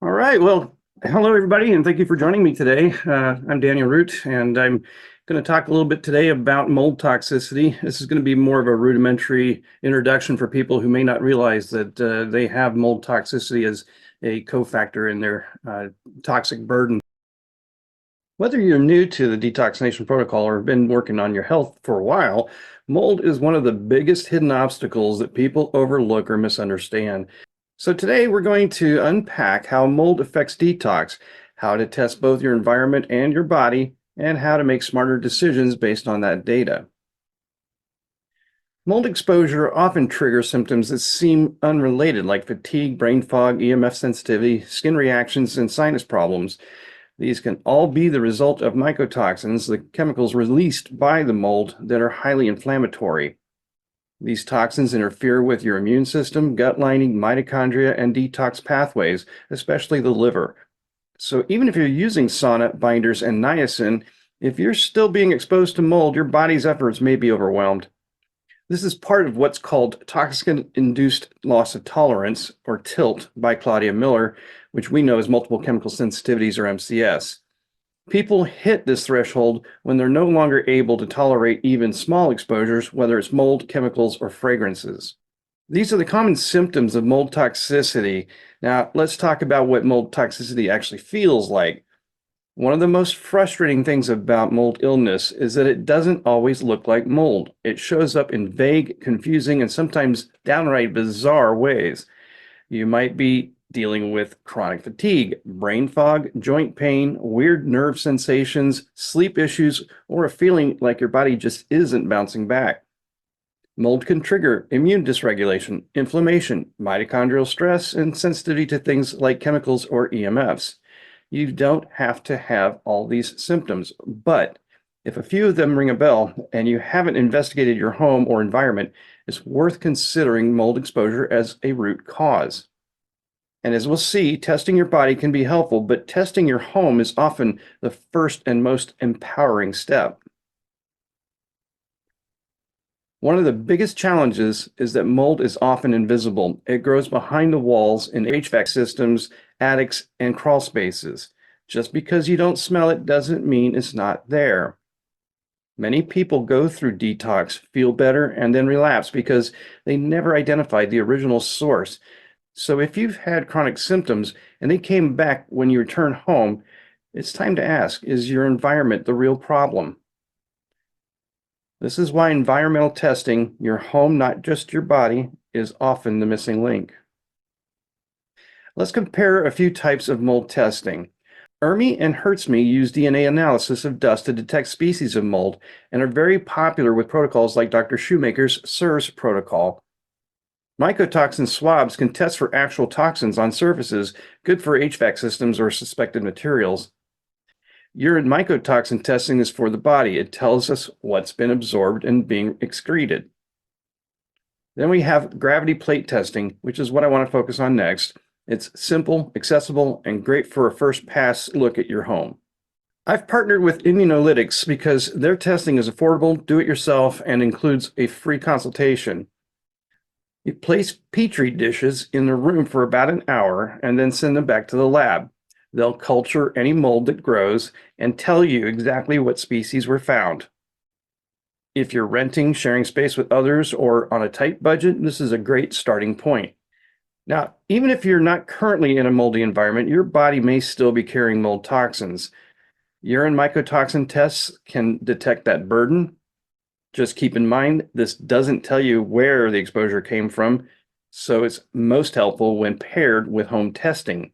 All right. Well, hello, everybody, and thank you for joining me today. I'm Daniel Root, and I'm going to talk a little bit today about mold toxicity. This is going to be more of a rudimentary introduction for people who may not realize that they have mold toxicity as a cofactor in their toxic burden. Whether you're new to the detoxification protocol or have been working on your health for a while, mold is one of the biggest hidden obstacles that people overlook or misunderstand. So today we're going to unpack how mold affects detox, how to test both your environment and your body, and how to make smarter decisions based on that data. Mold exposure often triggers symptoms that seem unrelated, like fatigue, brain fog, EMF sensitivity, skin reactions, and sinus problems. These can all be the result of mycotoxins, the chemicals released by the mold that are highly inflammatory. These toxins interfere with your immune system, gut lining, mitochondria, and detox pathways, especially the liver. So even if you're using sauna, binders, and niacin, if you're still being exposed to mold, your body's efforts may be overwhelmed. This is part of what's called toxicant-induced loss of tolerance, or TILT, by Claudia Miller, which we know as multiple chemical sensitivities, or MCS. People hit this threshold when they're no longer able to tolerate even small exposures, whether it's mold, chemicals, or fragrances. These are the common symptoms of mold toxicity. Now, let's talk about what mold toxicity actually feels like. One of the most frustrating things about mold illness is that it doesn't always look like mold. It shows up in vague, confusing, and sometimes downright bizarre ways. You might be dealing with chronic fatigue, brain fog, joint pain, weird nerve sensations, sleep issues, or a feeling like your body just isn't bouncing back. Mold can trigger immune dysregulation, inflammation, mitochondrial stress, and sensitivity to things like chemicals or EMFs. You don't have to have all these symptoms, but if a few of them ring a bell and you haven't investigated your home or environment, it's worth considering mold exposure as a root cause. And as we'll see, testing your body can be helpful, but testing your home is often the first and most empowering step. One of the biggest challenges is that mold is often invisible. It grows behind the walls in HVAC systems, attics, and crawl spaces. Just because you don't smell it doesn't mean it's not there. Many people go through detox, feel better, and then relapse because they never identified the original source. So if you've had chronic symptoms and they came back when you return home, it's time to ask, is your environment the real problem? This is why environmental testing, your home, not just your body, is often the missing link. Let's compare a few types of mold testing. ERMI and HERTSMI use DNA analysis of dust to detect species of mold and are very popular with protocols like Dr. Shoemaker's SIRS protocol. Mycotoxin swabs can test for actual toxins on surfaces, good for HVAC systems or suspected materials. Urine mycotoxin testing is for the body. It tells us what's been absorbed and being excreted. Then we have gravity plate testing, which is what I want to focus on next. It's simple, accessible, and great for a first pass look at your home. I've partnered with ImmunoLytics because their testing is affordable, do it yourself, and includes a free consultation. You place Petri dishes in the room for about an hour and then send them back to the lab. They'll culture any mold that grows and tell you exactly what species were found. If you're renting, sharing space with others, or on a tight budget, this is a great starting point. Now, even if you're not currently in a moldy environment, your body may still be carrying mold toxins. Urine mycotoxin tests can detect that burden. Just keep in mind, this doesn't tell you where the exposure came from, so it's most helpful when paired with home testing.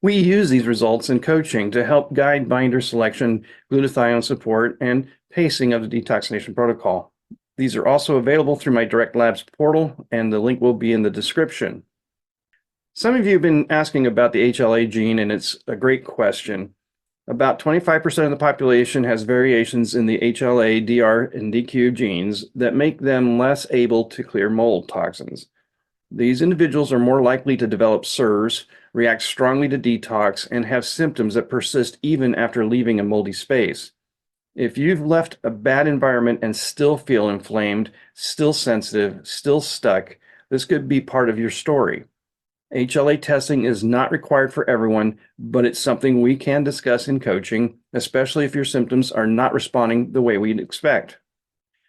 We use these results in coaching to help guide binder selection, glutathione support, and pacing of the detoxification protocol. These are also available through my Direct Labs portal, and the link will be in the description. Some of you have been asking about the HLA gene, and it's a great question. About 25% of the population has variations in the HLA, DR, and DQ genes that make them less able to clear mold toxins. These individuals are more likely to develop SIRS, react strongly to detox, and have symptoms that persist even after leaving a moldy space. If you've left a bad environment and still feel inflamed, still sensitive, still stuck, this could be part of your story. HLA testing is not required for everyone, but it's something we can discuss in coaching, especially if your symptoms are not responding the way we'd expect.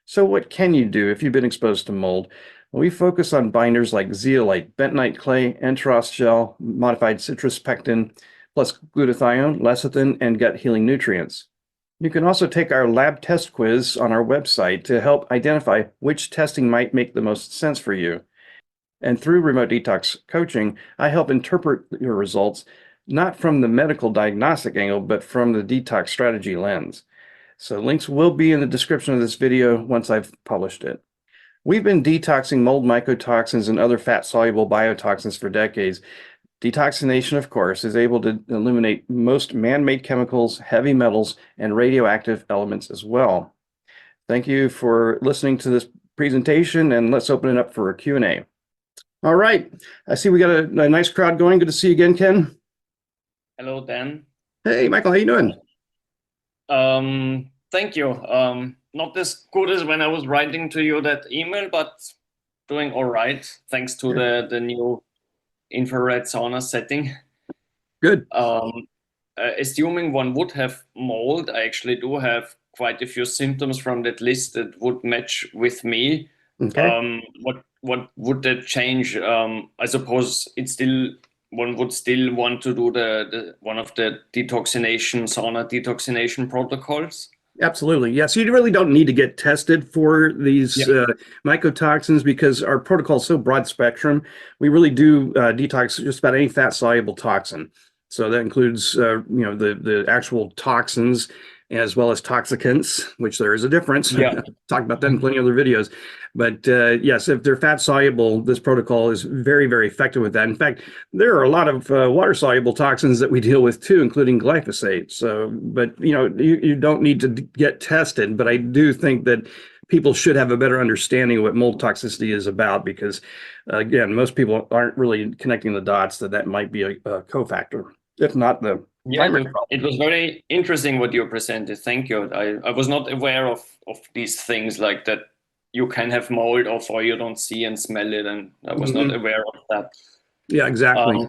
So what can you do if you've been exposed to mold? Well, we focus on binders like zeolite, bentonite clay, enteros gel, modified citrus pectin, plus glutathione, lecithin, and gut healing nutrients. You can also take our lab test quiz on our website to help identify which testing might make the most sense for you. And through remote detox coaching, I help interpret your results, not from the medical diagnostic angle, but from the detox strategy lens. So links will be in the description of this video once I've published it. We've been detoxing mold mycotoxins and other fat-soluble biotoxins for decades. Detoxination, of course, is able to eliminate most man-made chemicals, heavy metals, and radioactive elements as well. Thank you for listening to this presentation, and let's open it up for a Q&A. All right, I see we got a nice crowd going. Good to see you again, Ken. Hello, Dan. Hey, Michael, how you doing? Thank you. Not as good as when I was writing to you that email, but doing all right, thanks to the new infrared sauna setting. Good. Assuming one would have mold, I actually do have quite a few symptoms from that list that would match with me. Okay. What would that change? I suppose one would still want to do the one of the sauna detoxination protocols. Absolutely. Yeah. So you really don't need to get tested for these mycotoxins because our protocol is so broad spectrum. We really do detox just about any fat soluble toxin. So that includes, the actual toxins as well as toxicants, which there is a difference. Yeah. Talked about that in plenty of other videos. But yes, if they're fat soluble, this protocol is very, very effective with that. In fact, there are a lot of water soluble toxins that we deal with too, including glyphosate. So, but you don't need to get tested. But I do think that people should have a better understanding of what mold toxicity is about because, again, most people aren't really connecting the dots that might be a cofactor, if not the primary problem. It was very interesting what you presented. Thank you. I was not aware of these things like that you can have mold or you don't see and smell it, and I was not aware of that. Yeah, exactly.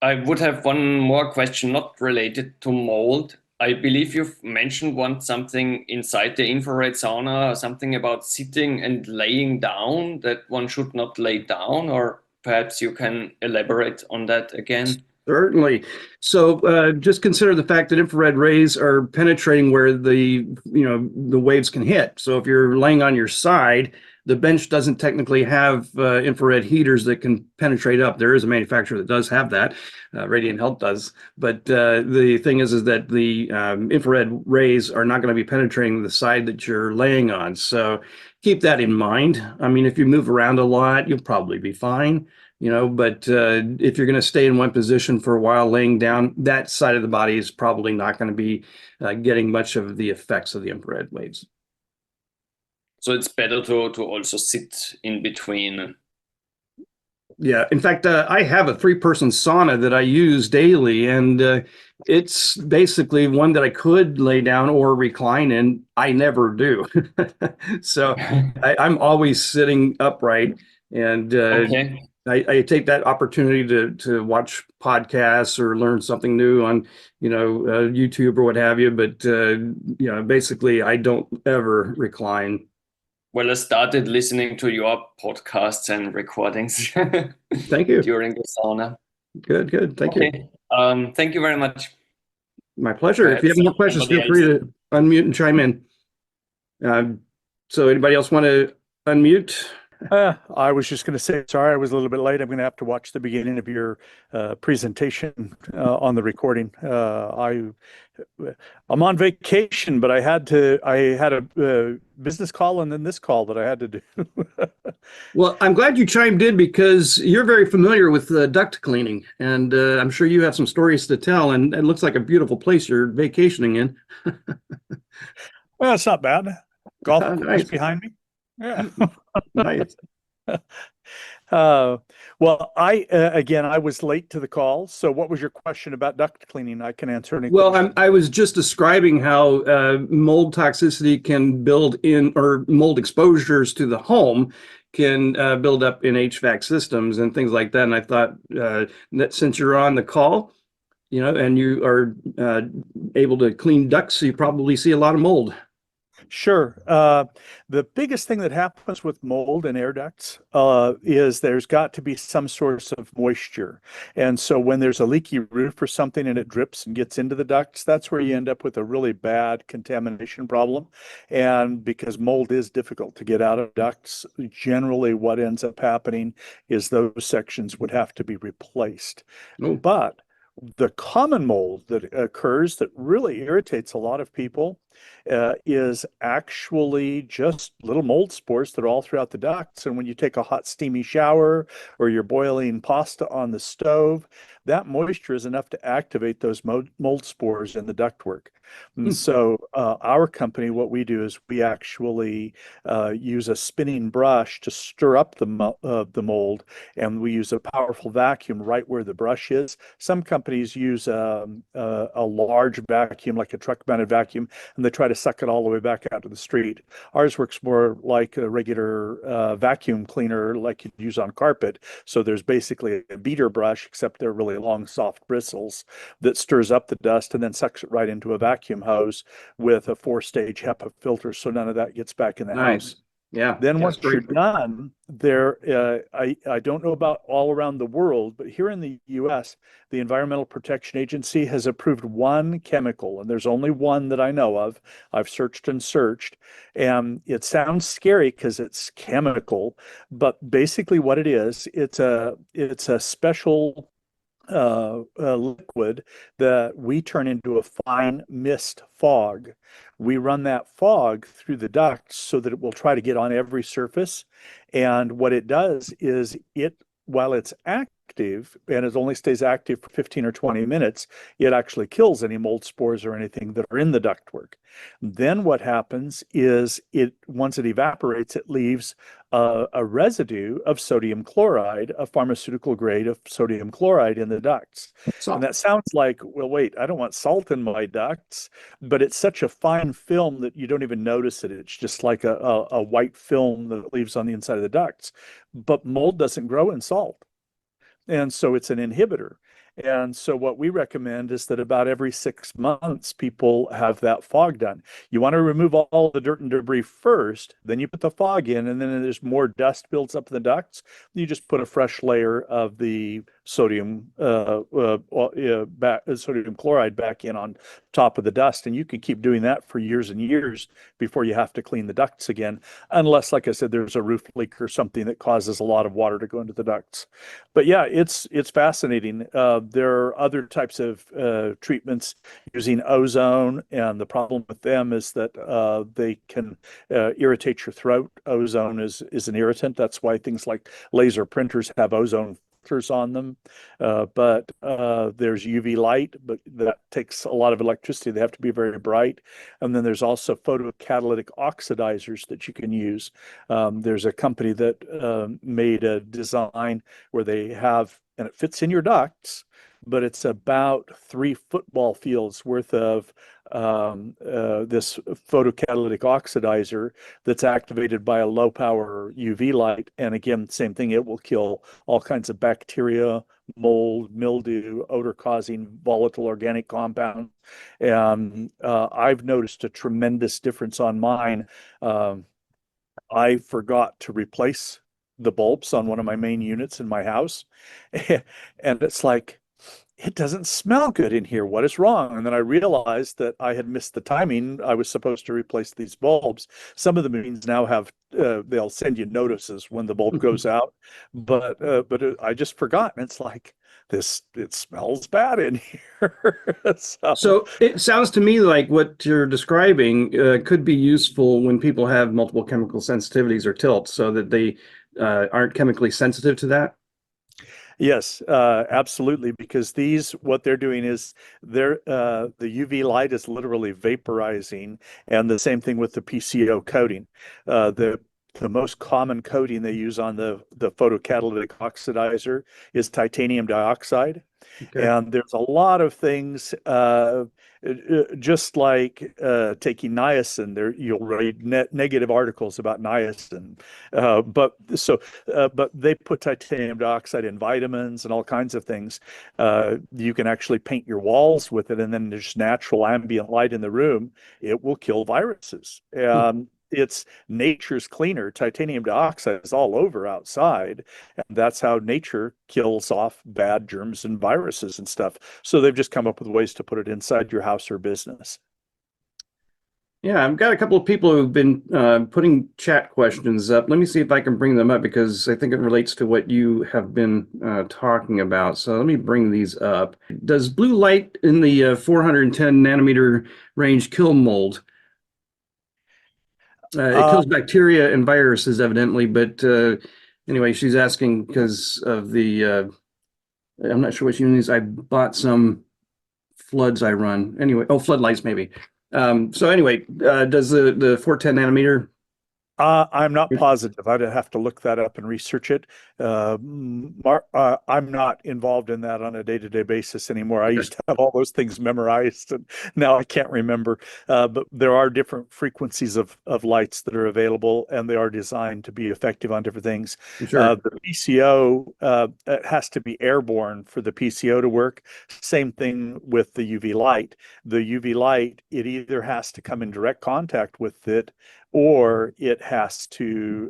I would have one more question, not related to mold. I believe you've mentioned something inside the infrared sauna, something about sitting and laying down, that one should not lay down, or perhaps you can elaborate on that again. Certainly. So just consider the fact that infrared rays are penetrating where the waves can hit. So if you're laying on your side, the bench doesn't technically have infrared heaters that can penetrate up. There is a manufacturer that does have that. Radiant Health does. But the thing is that the infrared rays are not going to be penetrating the side that you're laying on. So keep that in mind. I mean, if you move around a lot, you'll probably be fine. But if you're going to stay in one position for a while laying down, that side of the body is probably not going to be getting much of the effects of the infrared waves. So it's better to also sit in between. Yeah. In fact, I have a 3-person sauna that I use daily, and it's basically one that I could lay down or recline in. I never do. So I'm always sitting upright, and Okay. I take that opportunity to watch podcasts or learn something new on, YouTube or what have you. But, basically, I don't ever recline. Well, I started listening to your podcasts and recordings. Thank you. During the sauna. Good. Thank you. Thank you very much. My pleasure. If you have more questions, feel free to unmute and chime in. So anybody else want to unmute? I was just going to say, sorry, I was a little bit late. I'm going to have to watch the beginning of your presentation on the recording. I'm on vacation, but I had a business call and then this call that I had to do. Well, I'm glad you chimed in because you're very familiar with duct cleaning, and I'm sure you have some stories to tell, and it looks like a beautiful place you're vacationing in. Well, it's not bad. Golf course Nice. behind me. Yeah. Nice. Well, I was late to the call. So what was your question about duct cleaning? I can answer any question. Well, I was just describing how mold toxicity can build in, or mold exposures to the home can build up in HVAC systems and things like that. And I thought that since you're on the call, and you are able to clean ducts, you probably see a lot of mold. Sure. The biggest thing that happens with mold and air ducts is there's got to be some source of moisture. And so when there's a leaky roof or something and it drips and gets into the ducts, that's where you end up with a really bad contamination problem. And because mold is difficult to get out of ducts, generally what ends up happening is those sections would have to be replaced. Oh. But the common mold that occurs that really irritates a lot of people is actually just little mold spores that are all throughout the ducts. And when you take a hot, steamy shower or you're boiling pasta on the stove, that moisture is enough to activate those mold spores in the ductwork. And so our company, what we do is we actually use a spinning brush to stir up the mold, and we use a powerful vacuum right where the brush is. Some companies use a large vacuum, like a truck-mounted vacuum, and they try to suck it all the way back out to the street. Ours works more like a regular vacuum cleaner, like you'd use on carpet. So there's basically a beater brush, except they're really long, soft bristles that stirs up the dust and then sucks it right into a vacuum hose with a 4-stage HEPA filter, so none of that gets back in the Nice. house. Yeah. Then That's once you're great. done, I don't know about all around the world, but here in the US, the Environmental Protection Agency has approved one chemical, and there's only one that I know of. I've searched and searched, and it sounds scary because it's chemical, but basically what it is, it's a special liquid that we turn into a fine mist fog. We run that fog through the ducts so that it will try to get on every surface. And what it does is while it's active, and it only stays active for 15 or 20 minutes, it actually kills any mold spores or anything that are in the ductwork. Then what happens is once it evaporates, it leaves a residue of sodium chloride, a pharmaceutical grade of sodium chloride in the ducts. And that sounds like, well, wait, I don't want salt in my ducts, but it's such a fine film that you don't even notice it. It's just like a white film that it leaves on the inside of the ducts. But mold doesn't grow in salt. And so it's an inhibitor. And so what we recommend is that about every 6 months, people have that fog done. You want to remove all the dirt and debris first, then you put the fog in, and then there's more dust builds up in the ducts. You just put a fresh layer of the sodium sodium chloride back in on top of the dust, and you can keep doing that for years and years before you have to clean the ducts again, unless, like I said, there's a roof leak or something that causes a lot of water to go into the ducts. But yeah, it's fascinating. There are other types of treatments using ozone, and the problem with them is that they can irritate your throat. Ozone is an irritant. That's why things like laser printers have ozone filters on them. But there's UV light, but that takes a lot of electricity. They have to be very bright. And then there's also photocatalytic oxidizers that you can use. There's a company that made a design where they have, and it fits in your ducts, but it's about 3 football fields worth of this photocatalytic oxidizer that's activated by a low power UV light. And again, same thing, it will kill all kinds of bacteria, mold, mildew, odor causing volatile organic compounds. And I've noticed a tremendous difference on mine. I forgot to replace the bulbs on one of my main units in my house. And it's like, it doesn't smell good in here. What is wrong? And then I realized that I had missed the timing. I was supposed to replace these bulbs. Some of the machines now have, they'll send you notices when the bulb goes out, but I just forgot. And it's like, it smells bad in here. So it sounds to me like what you're describing could be useful when people have multiple chemical sensitivities or tilts, so that they aren't chemically sensitive to that. Yes, absolutely. Because what they're doing is the UV light is literally vaporizing, and the same thing with the PCO coating. The most common coating they use on the photocatalytic oxidizer is titanium dioxide. Okay. And there's a lot of things. just like taking niacin, there you'll read negative articles about niacin, but they put titanium dioxide in vitamins and all kinds of things. You can actually paint your walls with it, and then there's natural ambient light in the room. It will kill viruses. It's nature's cleaner. Titanium dioxide is all over outside, and that's how nature kills off bad germs and viruses and stuff. So they've just come up with ways to put it inside your house or business. Yeah, I've got a couple of people who've been putting chat questions up. Let me see if I can bring them up because I think it relates to what you have been talking about. So let me bring these up. Does blue light in the 410 nanometer range kill mold? It kills bacteria and viruses, evidently, but anyway, she's asking because of the, I'm not sure which units. I bought some floods I run. Anyway, oh, floodlights maybe. So anyway, does the 410 nanometer? I'm not positive. I'd have to look that up and research it. I'm not involved in that on a day-to-day basis anymore. I used to have all those things memorized, and now I can't remember. But there are different frequencies of lights that are available, and they are designed to be effective on different things. Sure. The PCO it has to be airborne for the PCO to work. Same thing with the UV light. The UV light, it either has to come in direct contact with it, or it has to,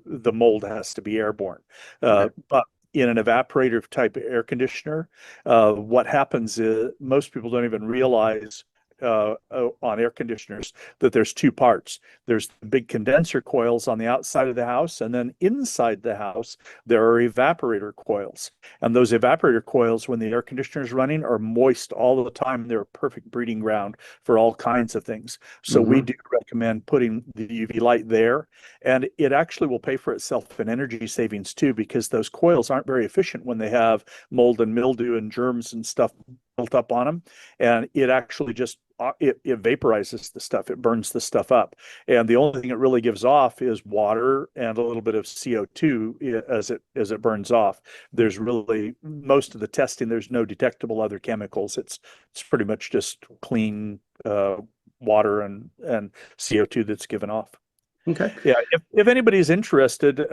the mold has to be airborne. But in an evaporator type air conditioner, what happens is most people don't even realize on air conditioners that there's two parts. There's the big condenser coils on the outside of the house, and then inside the house, there are evaporator coils. And those evaporator coils, when the air conditioner is running, are moist all the time. They're a perfect breeding ground for all kinds of things. So we do recommend putting the UV light there, and it actually will pay for itself in energy savings too, because those coils aren't very efficient when they have mold and mildew and germs and stuff built up on them, and it actually just it vaporizes the stuff. It burns the stuff up, and the only thing it really gives off is water and a little bit of CO2 as it burns off. There's really, most of the testing, there's no detectable other chemicals. It's pretty much just clean water and CO2 that's given off. Okay. Yeah, if anybody's interested,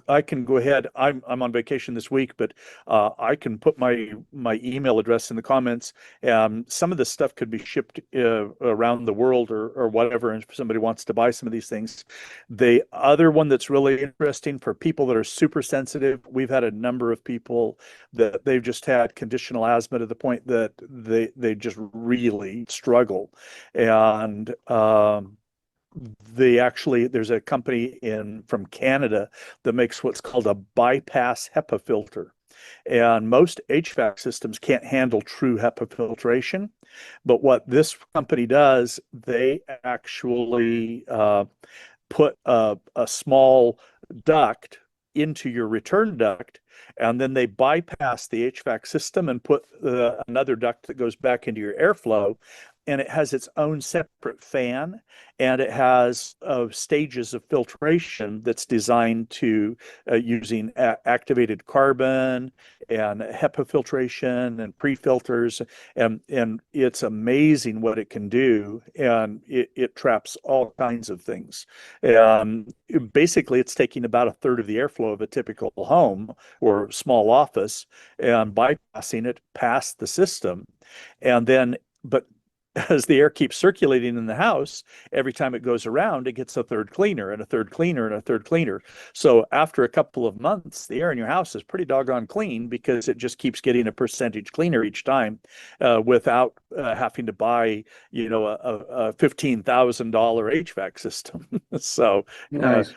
I can go ahead. I'm on vacation this week, but I can put my email address in the comments. Some of this stuff could be shipped around the world or whatever, and if somebody wants to buy some of these things. The other one that's really interesting for people that are super sensitive, we've had a number of people that they've just had conditional asthma to the point that they just really struggle. And there's a company from Canada that makes what's called a bypass HEPA filter. And most HVAC systems can't handle true HEPA filtration. But what this company does, they actually put a small duct into your return duct, and then they bypass the HVAC system and put another duct that goes back into your airflow. And it has its own separate fan, and it has stages of filtration that's designed to using activated carbon and HEPA filtration and pre-filters, and it's amazing what it can do, and it traps all kinds of things. Basically, it's taking about a third of the airflow of a typical home or small office and bypassing it past the system, and then but as the air keeps circulating in the house, every time it goes around, it gets a third cleaner and a third cleaner and a third cleaner. So after a couple of months, the air in your house is pretty doggone clean because it just keeps getting a percentage cleaner each time without having to buy, a $15,000 HVAC system. So Nice.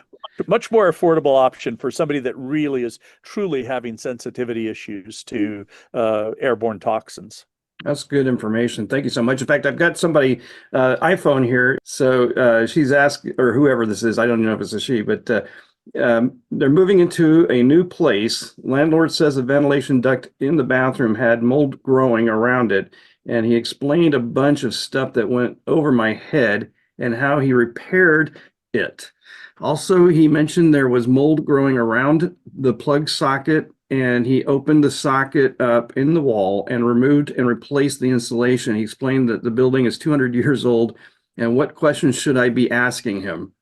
much more affordable option for somebody that really is truly having sensitivity issues to airborne toxins. That's good information. Thank you so much. In fact, I've got somebody iPhone here. So she's asked, or whoever this is, I don't know if it's a she, but they're moving into a new place. Landlord says the ventilation duct in the bathroom had mold growing around it. And he explained a bunch of stuff that went over my head and how he repaired it. Also, he mentioned there was mold growing around the plug socket and he opened the socket up in the wall and removed and replaced the insulation. He explained that the building is 200 years old, and what questions should I be asking him?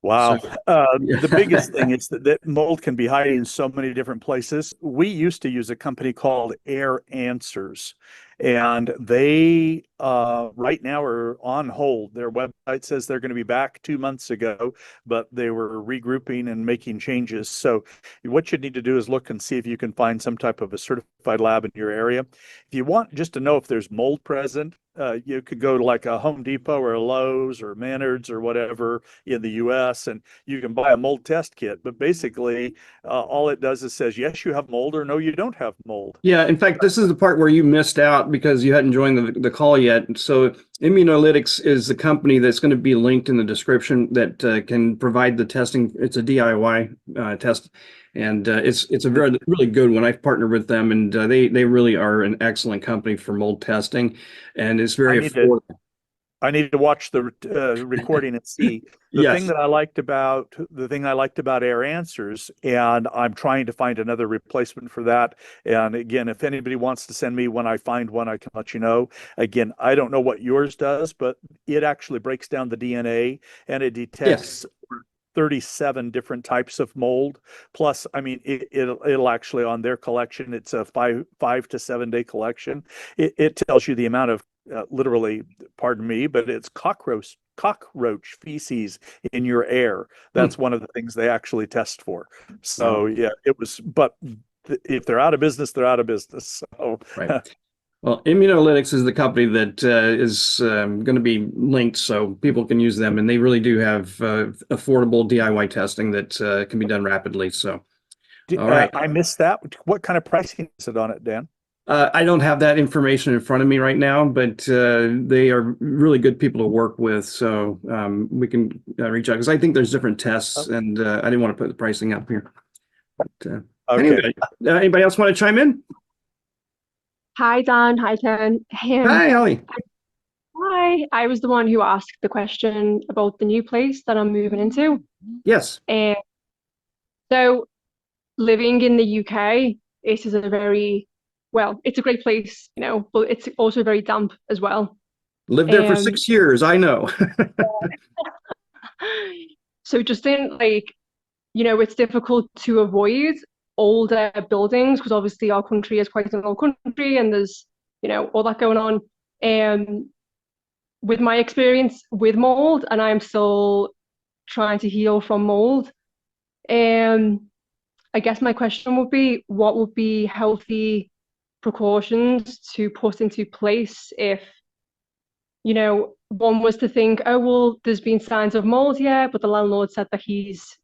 Wow. So, The biggest thing is that mold can be hiding in so many different places. We used to use a company called Air Answers, and they right now are on hold. Their website says they're going to be back 2 months ago, but they were regrouping and making changes. So what you need to do is look and see if you can find some type of a certified lab in your area. If you want just to know if there's mold present, you could go to like a Home Depot or a Lowe's or Menards or whatever in the US, and you can buy a mold test kit. But basically, all it does is says, yes, you have mold, or no, you don't have mold. yeah, in fact, this is the part where you missed out because you hadn't joined the call yet. So ImmunoLytics is the company that's going to be linked in the description that can provide the testing. It's a DIY test, and it's a really good one. I've partnered with them, and they really are an excellent company for mold testing, and it's very affordable. I need to watch the recording and see. The Yes. thing I liked about Air Answers, and I'm trying to find another replacement for that. And again, if anybody wants to send me when I find one, I can let you know. Again, I don't know what yours does, but it actually breaks down the DNA and it detects 37 different types of mold. Plus, I mean, it'll actually, on their collection, it's a 5 to 7 day collection. It tells you the amount of literally, pardon me, but it's cockroach feces in your air. That's one of the things they actually test for. So yeah, it was, but if they're out of business, they're out of business. So right. Well, ImmunoLytics is the company that is going to be linked so people can use them, and they really do have affordable DIY testing that can be done rapidly. So, all right. I missed that. What kind of pricing is it on it, Dan? I don't have that information in front of me right now, but they are really good people to work with. So we can reach out because I think there's different tests, and I didn't want to put the pricing up here. But, Okay. anybody else want to chime in? Hi, Dan. Hi, Ken. Hi, Holly. Hi. I was the one who asked the question about the new place that I'm moving into. Yes. And so living in the UK, it is it's a great place, but it's also very damp as well. Lived there for 6 years. I know. So just in it's difficult to avoid older buildings because obviously our country is quite an old country and there's, all that going on. With my experience with mold, and I'm still trying to heal from mold, I guess my question would be, what would be healthy precautions to put into place if, one was to think, oh, well, there's been signs of mold, yeah, but the landlord said that he's,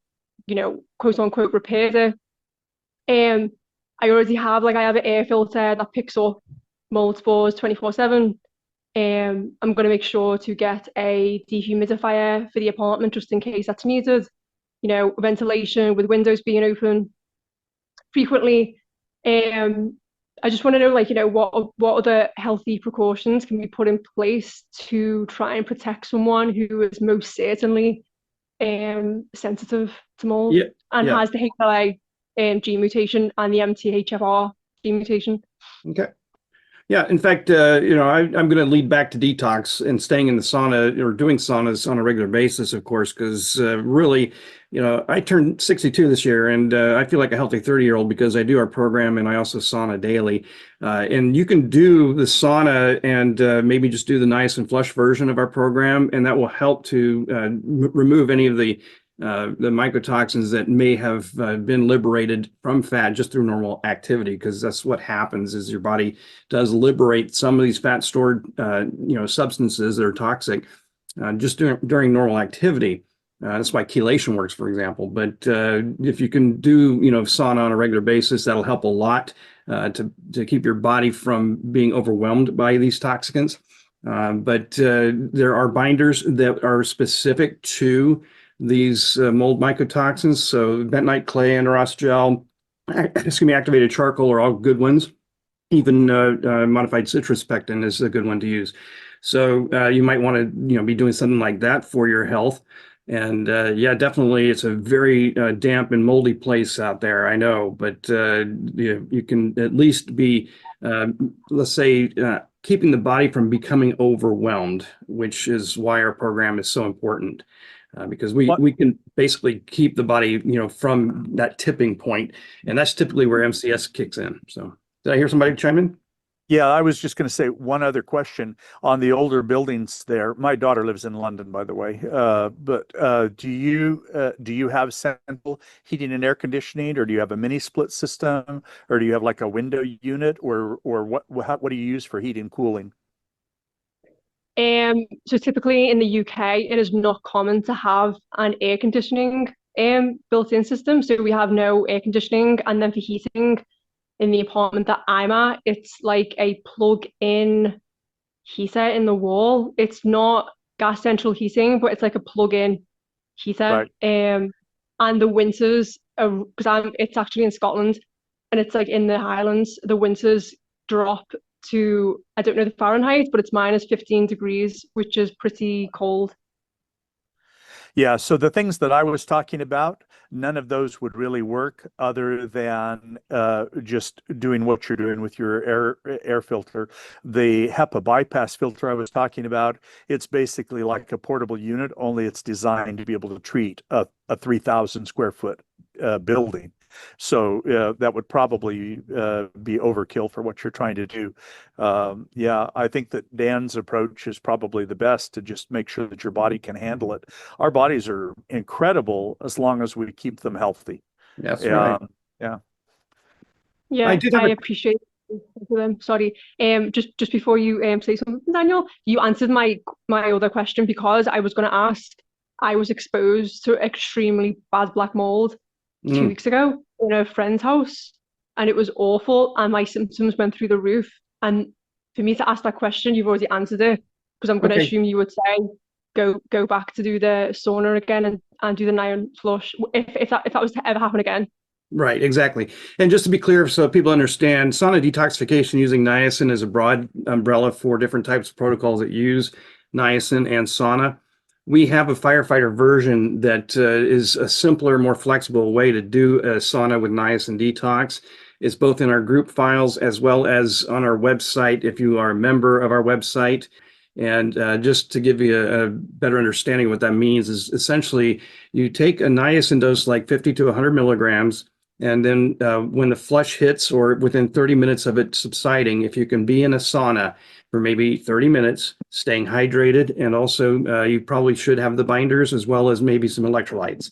quote unquote, repaired it. I already have, I have an air filter that picks up mold spores 24/7. I'm going to make sure to get a dehumidifier for the apartment just in case that's needed. Ventilation with windows being open frequently. I just want to know, what other healthy precautions can we put in place to try and protect someone who is most certainly sensitive to mold and has the HLA gene mutation and the MTHFR gene mutation. Okay. Yeah, in fact, I'm going to lead back to detox and staying in the sauna or doing saunas on a regular basis, of course, because really, I turned 62 this year and I feel like a healthy 30-year-old because I do our program and I also sauna daily. And you can do the sauna and maybe just do the nice and flush version of our program, and that will help to remove any of the mycotoxins that may have been liberated from fat just through normal activity, because that's what happens is your body does liberate some of these fat stored substances that are toxic just during normal activity. That's why chelation works, for example. But if you can do sauna on a regular basis, that'll help a lot to keep your body from being overwhelmed by these toxicants. But there are binders that are specific to these mold mycotoxins. So bentonite clay, andros gel, activated charcoal are all good ones. Even modified citrus pectin is a good one to use. So you might want to be doing something like that for your health. And yeah, definitely, it's a very damp and moldy place out there. I know, but you can at least be, let's say, keeping the body from becoming overwhelmed, which is why our program is so important. Because we can basically keep the body, from that tipping point, and that's typically where MCS kicks in. So, did I hear somebody chime in? Yeah, I was just going to say one other question on the older buildings there. My daughter lives in London, by the way. But do you have central heating and air conditioning, or do you have a mini split system, or do you have like a window unit, or what do you use for heating and cooling? So typically in the UK, it is not common to have an air conditioning built-in system. So we have no air conditioning, and then for heating in the apartment that I'm at, it's like a plug-in heater in the wall. It's not gas central heating, but it's like a plug-in heater. Right. And the winters, because it's actually in Scotland, and it's like in the Highlands, the winters drop to, I don't know the Fahrenheit, but it's minus 15 degrees, which is pretty cold. Yeah, so the things that I was talking about, none of those would really work other than just doing what you're doing with your air filter. The HEPA bypass filter I was talking about, it's basically like a portable unit, only it's designed to be able to treat a 3,000 square foot building. So that would probably be overkill for what you're trying to do. Yeah, I think that Dan's approach is probably the best, to just make sure that your body can handle it. Our bodies are incredible as long as we keep them healthy. That's right. Yeah. I Yeah, did have I a appreciate them. Sorry. Just before you say something, Daniel, you answered my other question, because I was going to ask. I was exposed to extremely bad black mold 2 weeks ago in a friend's house, and it was awful, and my symptoms went through the roof. And for me to ask that question, you've already answered it, because I'm going to Okay. assume you would say go back to do the sauna again and do the iron flush if that was to ever happen again. Right, exactly. And just to be clear, so people understand, sauna detoxification using niacin is a broad umbrella for different types of protocols that use niacin and sauna. We have a firefighter version that is a simpler, more flexible way to do a sauna with niacin detox. It's both in our group files as well as on our website if you are a member of our website. And just to give you a better understanding of what that means is essentially you take a niacin dose like 50 to 100 milligrams. And then when the flush hits, or within 30 minutes of it subsiding, if you can be in a sauna for maybe 30 minutes, staying hydrated, and also you probably should have the binders as well as maybe some electrolytes.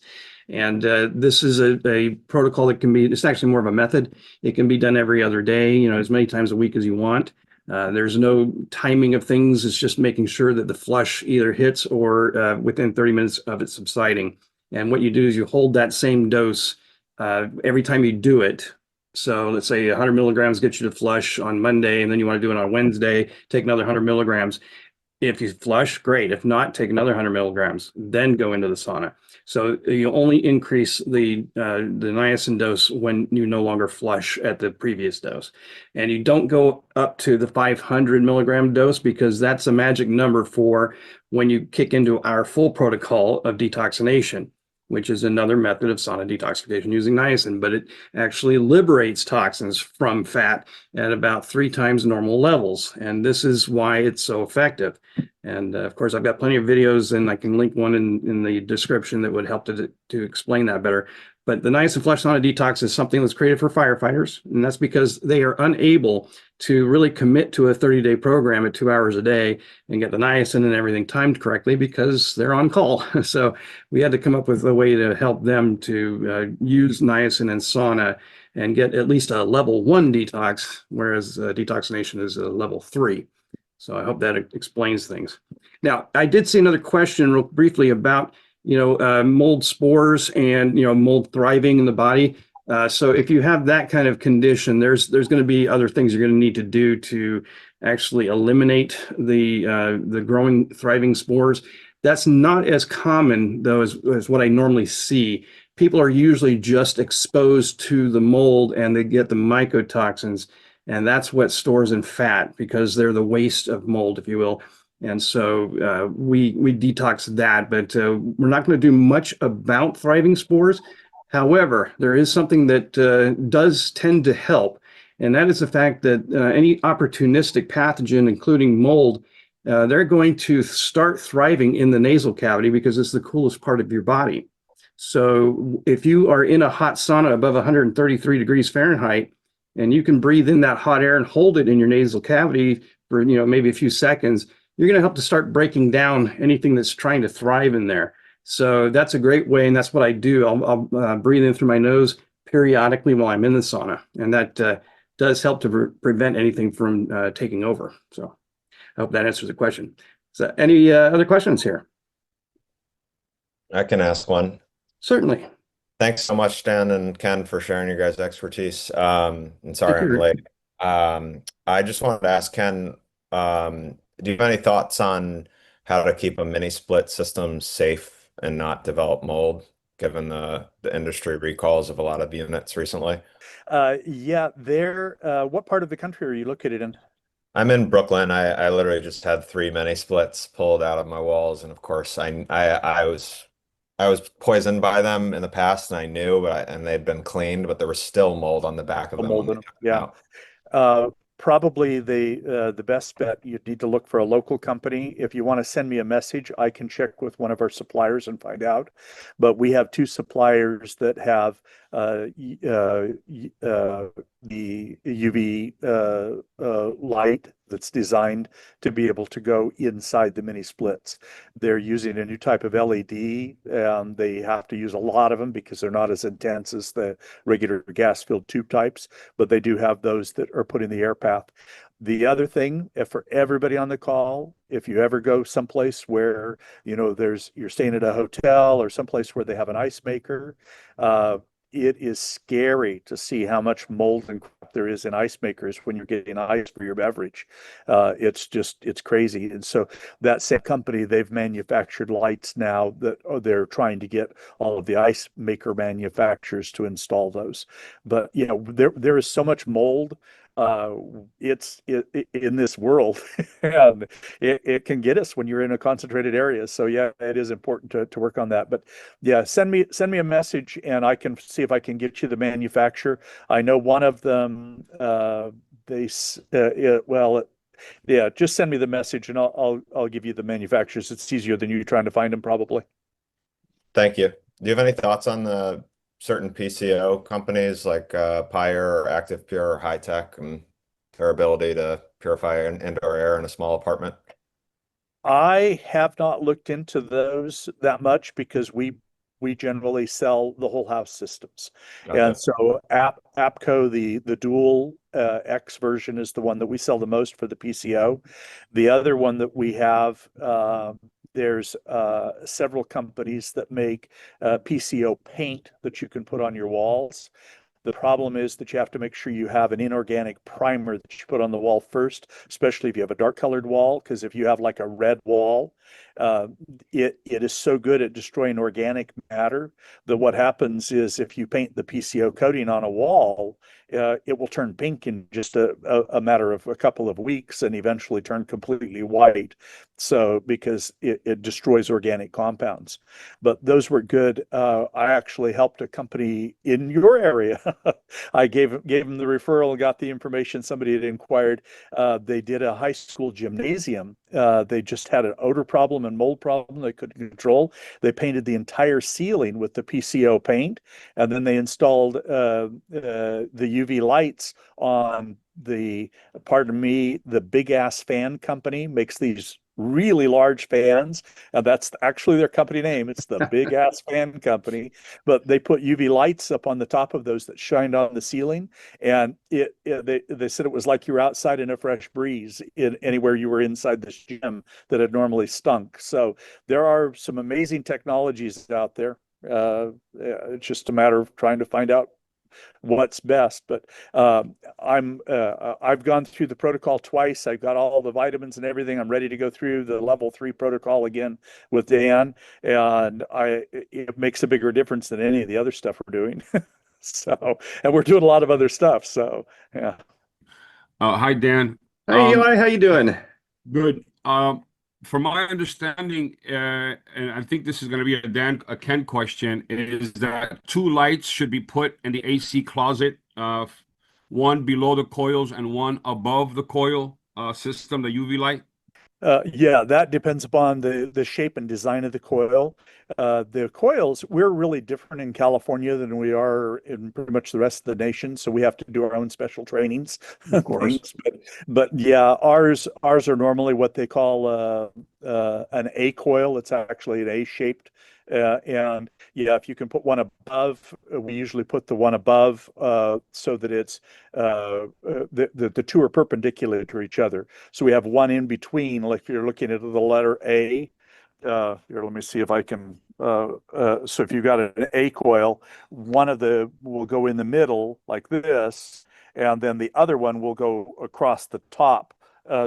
And this is a protocol that can be, it's actually more of a method. It can be done every other day, as many times a week as you want. There's no timing of things. It's just making sure that the flush either hits or within 30 minutes of it subsiding. And what you do is you hold that same dose every time you do it. So let's say 100 milligrams gets you to flush on Monday, and then you want to do it on Wednesday, take another 100 milligrams. If you flush, great. If not, take another 100 milligrams, then go into the sauna. So you only increase the niacin dose when you no longer flush at the previous dose. And you don't go up to the 500 milligram dose, because that's a magic number for when you kick into our full protocol of detoxination, which is another method of sauna detoxification using niacin, but it actually liberates toxins from fat at about 3 times normal levels. And this is why it's so effective. And of course, I've got plenty of videos, and I can link one in the description that would help to explain that better. But the niacin flush sauna detox is something that's created for firefighters, and that's because they are unable to really commit to a 30-day program at 2 hours a day and get the niacin and everything timed correctly, because they're on call. So we had to come up with a way to help them to use niacin and sauna and get at least a level 1 detox, whereas detoxination is a level 3. So I hope that explains things. Now, I did see another question real briefly about mold spores and mold thriving in the body. So if you have that kind of condition, there's going to be other things you're going to need to do to actually eliminate the growing, thriving spores. That's not as common though as what I normally see. People are usually just exposed to the mold and they get the mycotoxins, and that's what stores in fat, because they're the waste of mold, if you will. And so we detox that, but we're not going to do much about thriving spores. However, there is something that does tend to help, and that is the fact that any opportunistic pathogen, including mold, they're going to start thriving in the nasal cavity because it's the coolest part of your body. So if you are in a hot sauna above 133 degrees Fahrenheit, and you can breathe in that hot air and hold it in your nasal cavity for maybe a few seconds, you're going to help to start breaking down anything that's trying to thrive in there. So that's a great way, and that's what I do. I'll breathe in through my nose periodically while I'm in the sauna, and that does help to prevent anything from taking over. So I hope that answers the question. So any other questions here? I can ask one. Certainly. Thanks so much, Dan and Ken, for sharing your guys' expertise. And sorry I'm late. I just wanted to ask Ken, do you have any thoughts on how to keep a mini split system safe and not develop mold, given the industry recalls of a lot of units recently? Yeah, what part of the country are you located in? I'm in Brooklyn. I literally just had 3 mini splits pulled out of my walls, and of course I was poisoned by them in the past, and I knew, and they'd been cleaned, but there was still mold on the back of them when Mold they in them. took them Yeah. out. Probably the best bet, you'd need to look for a local company. If you want to send me a message, I can check with one of our suppliers and find out. But we have 2 suppliers that have the UV light that's designed to be able to go inside the mini splits. They're using a new type of LED, and they have to use a lot of them because they're not as intense as the regular gas-filled tube types, but they do have those that are put in the air path. The other thing, for everybody on the call, if you ever go someplace where you're staying at a hotel or someplace where they have an ice maker, it is scary to see how much mold and crap there is in ice makers when you're getting ice for your beverage. It's crazy. And so that same company, they've manufactured lights now that they're trying to get all of the ice maker manufacturers to install those. But there is so much mold it's in this world, and it can get us when you're in a concentrated area. So yeah, it is important to work on that. But yeah, send me a message, and I can see if I can get you the manufacturer. I know one of them. Yeah, just send me the message, and I'll give you the manufacturers. It's easier than you trying to find them, probably. Thank you. Do you have any thoughts on the certain PCO companies like Pyre or Active Pure or High Tech and their ability to purify indoor air in a small apartment? I have not looked into those that much because we generally sell the whole house systems. Okay. And so APCO, the dual X version, is the one that we sell the most for the PCO. The other one that we have, there's several companies that make PCO paint that you can put on your walls. The problem is that you have to make sure you have an inorganic primer that you put on the wall first, especially if you have a dark colored wall, because if you have like a red wall, it is so good at destroying organic matter that what happens is if you paint the PCO coating on a wall, it will turn pink in just a matter of a couple of weeks and eventually turn completely white. So because it destroys organic compounds. But those were good. I actually helped a company in your area. I gave them the referral and got the information. Somebody had inquired. They did a high school gymnasium. They just had an odor problem and mold problem they couldn't control. They painted the entire ceiling with the PCO paint, and then they installed the UV lights on the big ass fan company makes these really large fans, and that's actually their company name. It's the Big Ass Fan Company. But they put UV lights up on the top of those that shined on the ceiling, and they said it was like you were outside in a fresh breeze anywhere you were inside this gym that had normally stunk. So there are some amazing technologies out there. It's just a matter of trying to find out what's best. But I've gone through the protocol twice. I've got all the vitamins and everything. I'm ready to go through the level 3 protocol again with Dan, and it makes a bigger difference than any of the other stuff we're doing. So, and we're doing a lot of other stuff. So, yeah. Hi, Dan. Hey, Eli, how you doing? Good. from my understanding, and I think this is going to be a Ken question, is that 2 lights should be put in the AC closet, one below the coils and one above the coil system, the UV light. Yeah, that depends upon the shape and design of the coil. The coils, we're really different in California than we are in pretty much the rest of the nation, so we have to do our own special trainings and things. But yeah, ours are normally what they call an A coil. It's actually an A-shaped. And yeah, if you can put one above, we usually put the one above so that it's the two are perpendicular to each other. So we have one in between. Like if you're looking at the letter A, here, let me see if I can. So if you've got an A coil, one of the will go in the middle like this, and then the other one will go across the top.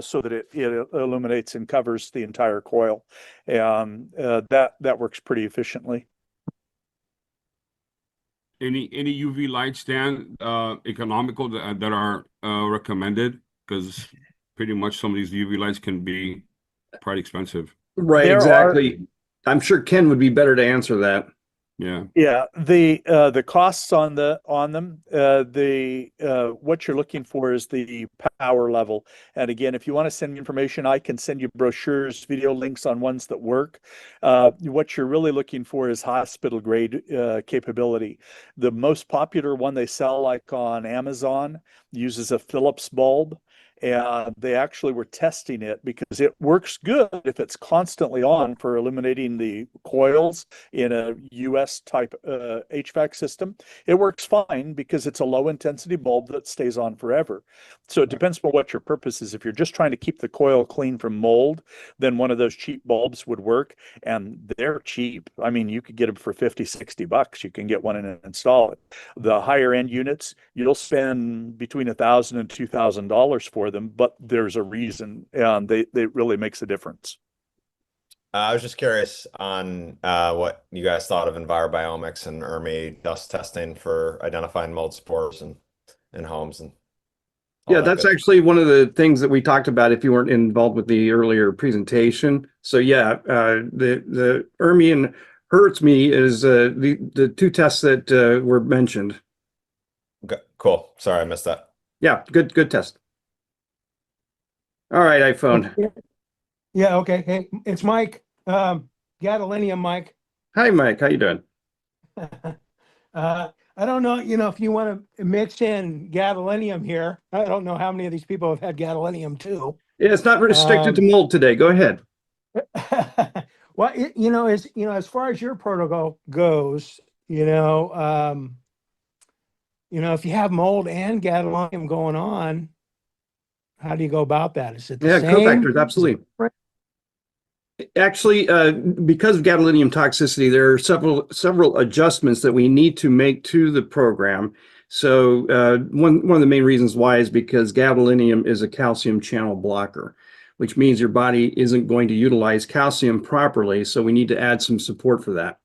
So that it illuminates and covers the entire coil, and that works pretty efficiently. Any UV lights, Dan, economical that are recommended? Because pretty much some of these UV lights can be quite expensive. Right, exactly. I'm sure Ken would be better to answer that. Yeah, the costs on them, what you're looking for is the power level. And again, if you want to send information, I can send you brochures, video links on ones that work. What you're really looking for is hospital grade capability. The most popular one they sell, like on Amazon, uses a Philips bulb. And they actually were testing it because it works good if it's constantly on for illuminating the coils in a US type HVAC system. It works fine because it's a low intensity bulb that stays on forever. So it depends on what your purpose is. If you're just trying to keep the coil clean from mold, then one of those cheap bulbs would work, and they're cheap. I mean, you could get them for 50, 60 bucks. You can get one and install it. The higher end units, you'll spend between $1,000 and $2,000 for them, but there's a reason, and they really makes a difference. I was just curious on what you guys thought of EnviroBiomics and ERMI dust testing for identifying mold spores in homes and all Yeah, that that's good actually one of the things that we talked about if you weren't involved with the earlier presentation. So yeah, the ERMI and HERTSMI is the 2 tests that were mentioned. stuff. Cool. Sorry, I missed that. Yeah, good test. All right, iPhone. Yeah, okay. Hey, it's Mike. Gadolinium, Mike. Hi, Mike. How you doing? I don't know, if you want to mix in gadolinium here. I don't know how many of these people have had gadolinium too. Yeah, it's not restricted to mold today. Go ahead. Well, as far as your protocol goes, if you have mold and gadolinium going on, how do you go about that? Is it the same? Cofactors, absolutely. Actually, because of gadolinium toxicity, there are several adjustments that we need to make to the program. So one of the main reasons why is because gadolinium is a calcium channel blocker, which means your body isn't going to utilize calcium properly. So we need to add some support for that.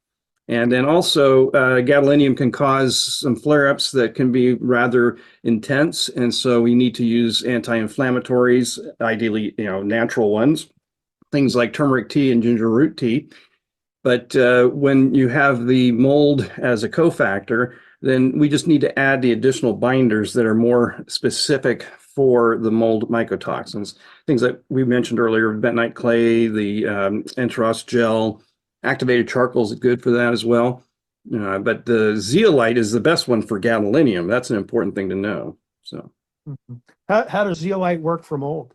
And then also, gadolinium can cause some flare-ups that can be rather intense. And so we need to use anti-inflammatories, ideally, natural ones, things like turmeric tea and ginger root tea. But when you have the mold as a cofactor, then we just need to add the additional binders that are more specific for the mold mycotoxins. Things that we mentioned earlier, bentonite clay, the enteros gel, activated charcoal is good for that as well. But the zeolite is the best one for gadolinium. That's an important thing to know. So, How does zeolite work for mold?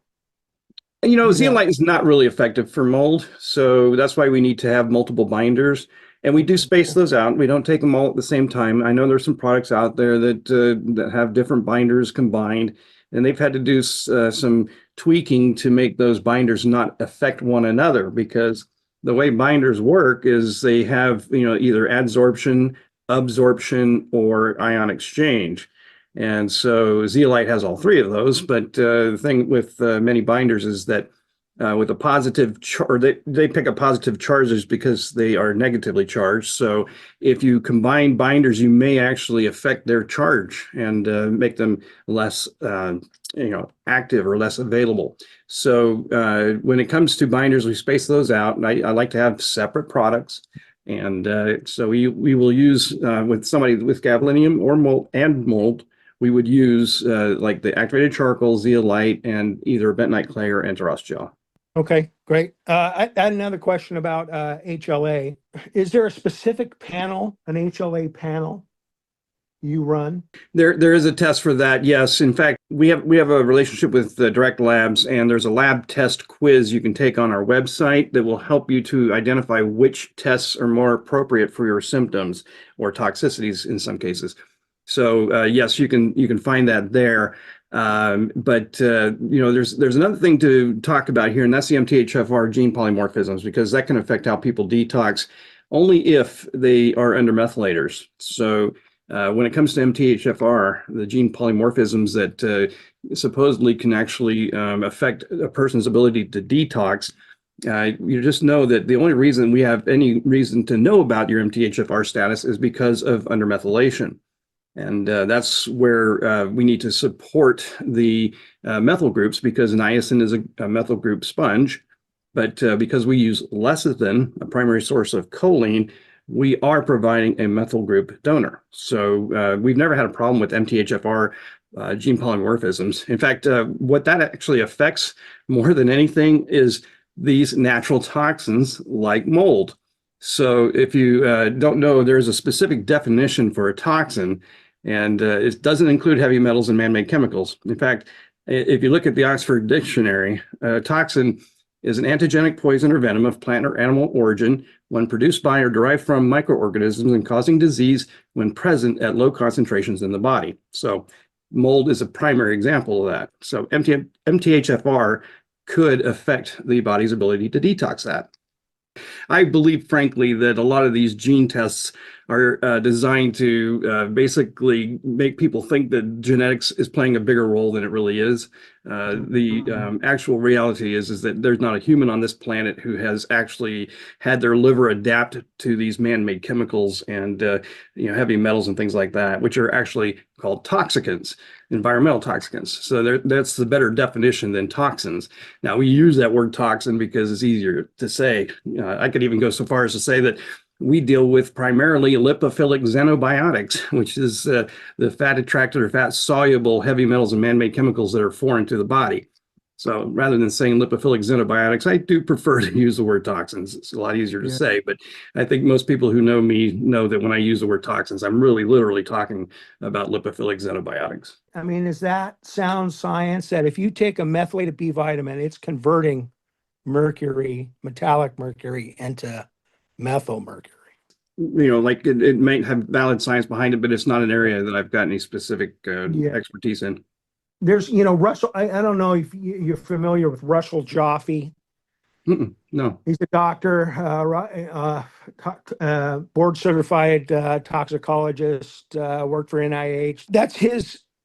Zeolite is not really effective for mold, so that's why we need to have multiple binders, and we do space those out. We don't take them all at the same time. I know there's some products out there that have different binders combined, and they've had to do some tweaking to make those binders not affect one another, because the way binders work is they have either adsorption, absorption, or ion exchange. And so zeolite has all 3 of those, but the thing with many binders is that with a positive or they pick up positive charges because they are negatively charged. So if you combine binders, you may actually affect their charge and make them less active or less available. So when it comes to binders, we space those out, and I like to have separate products. And so we will use with somebody with gadolinium or mold, we would use like the activated charcoal, zeolite, and either bentonite clay or enteros gel. Okay, great. I had another question about HLA. Is there a specific panel, an HLA panel you run? There is a test for that. Yes. In fact, we have a relationship with Direct Labs, and there's a lab test quiz you can take on our website that will help you to identify which tests are more appropriate for your symptoms or toxicities in some cases. So yes, you can find that there. But there's another thing to talk about here, and that's the MTHFR gene polymorphisms, because that can affect how people detox only if they are under methylators. So when it comes to MTHFR, the gene polymorphisms that supposedly can actually affect a person's ability to detox, you just know that the only reason we have any reason to know about your MTHFR status is because of undermethylation. And that's where we need to support the methyl groups, because niacin is a methyl group sponge. But because we use lecithin, a primary source of choline, we are providing a methyl group donor. So we've never had a problem with MTHFR gene polymorphisms. In fact, what that actually affects more than anything is these natural toxins like mold. So if you don't know, there's a specific definition for a toxin, and it doesn't include heavy metals and man-made chemicals. In fact, if you look at the Oxford Dictionary, toxin is an antigenic poison or venom of plant or animal origin when produced by or derived from microorganisms and causing disease when present at low concentrations in the body. So mold is a primary example of that. So MTHFR could affect the body's ability to detox that. I believe, frankly, that a lot of these gene tests are designed to basically make people think that genetics is playing a bigger role than it really is. The actual reality is that there's not a human on this planet who has actually had their liver adapt to these man-made chemicals and heavy metals and things like that, which are actually called toxicants, environmental toxicants. So that's the better definition than toxins. Now, we use that word toxin because it's easier to say. I could even go so far as to say that we deal with primarily lipophilic xenobiotics, which is the fat-attracted or fat-soluble heavy metals and man-made chemicals that are foreign to the body. So rather than saying lipophilic xenobiotics, I do prefer to use the word toxins. It's a lot easier to say, but I think most people who know me know that when I use the word toxins, I'm really literally talking about lipophilic xenobiotics. I mean, is that sound science that if you take a methylated B vitamin, it's converting mercury, metallic mercury, into methyl mercury? Like it might have valid science behind it, but it's not an area that I've got any specific expertise in. There's, Russell, I don't know if you're familiar with Russell Joffe. No. He's a doctor, board certified toxicologist, worked for NIH.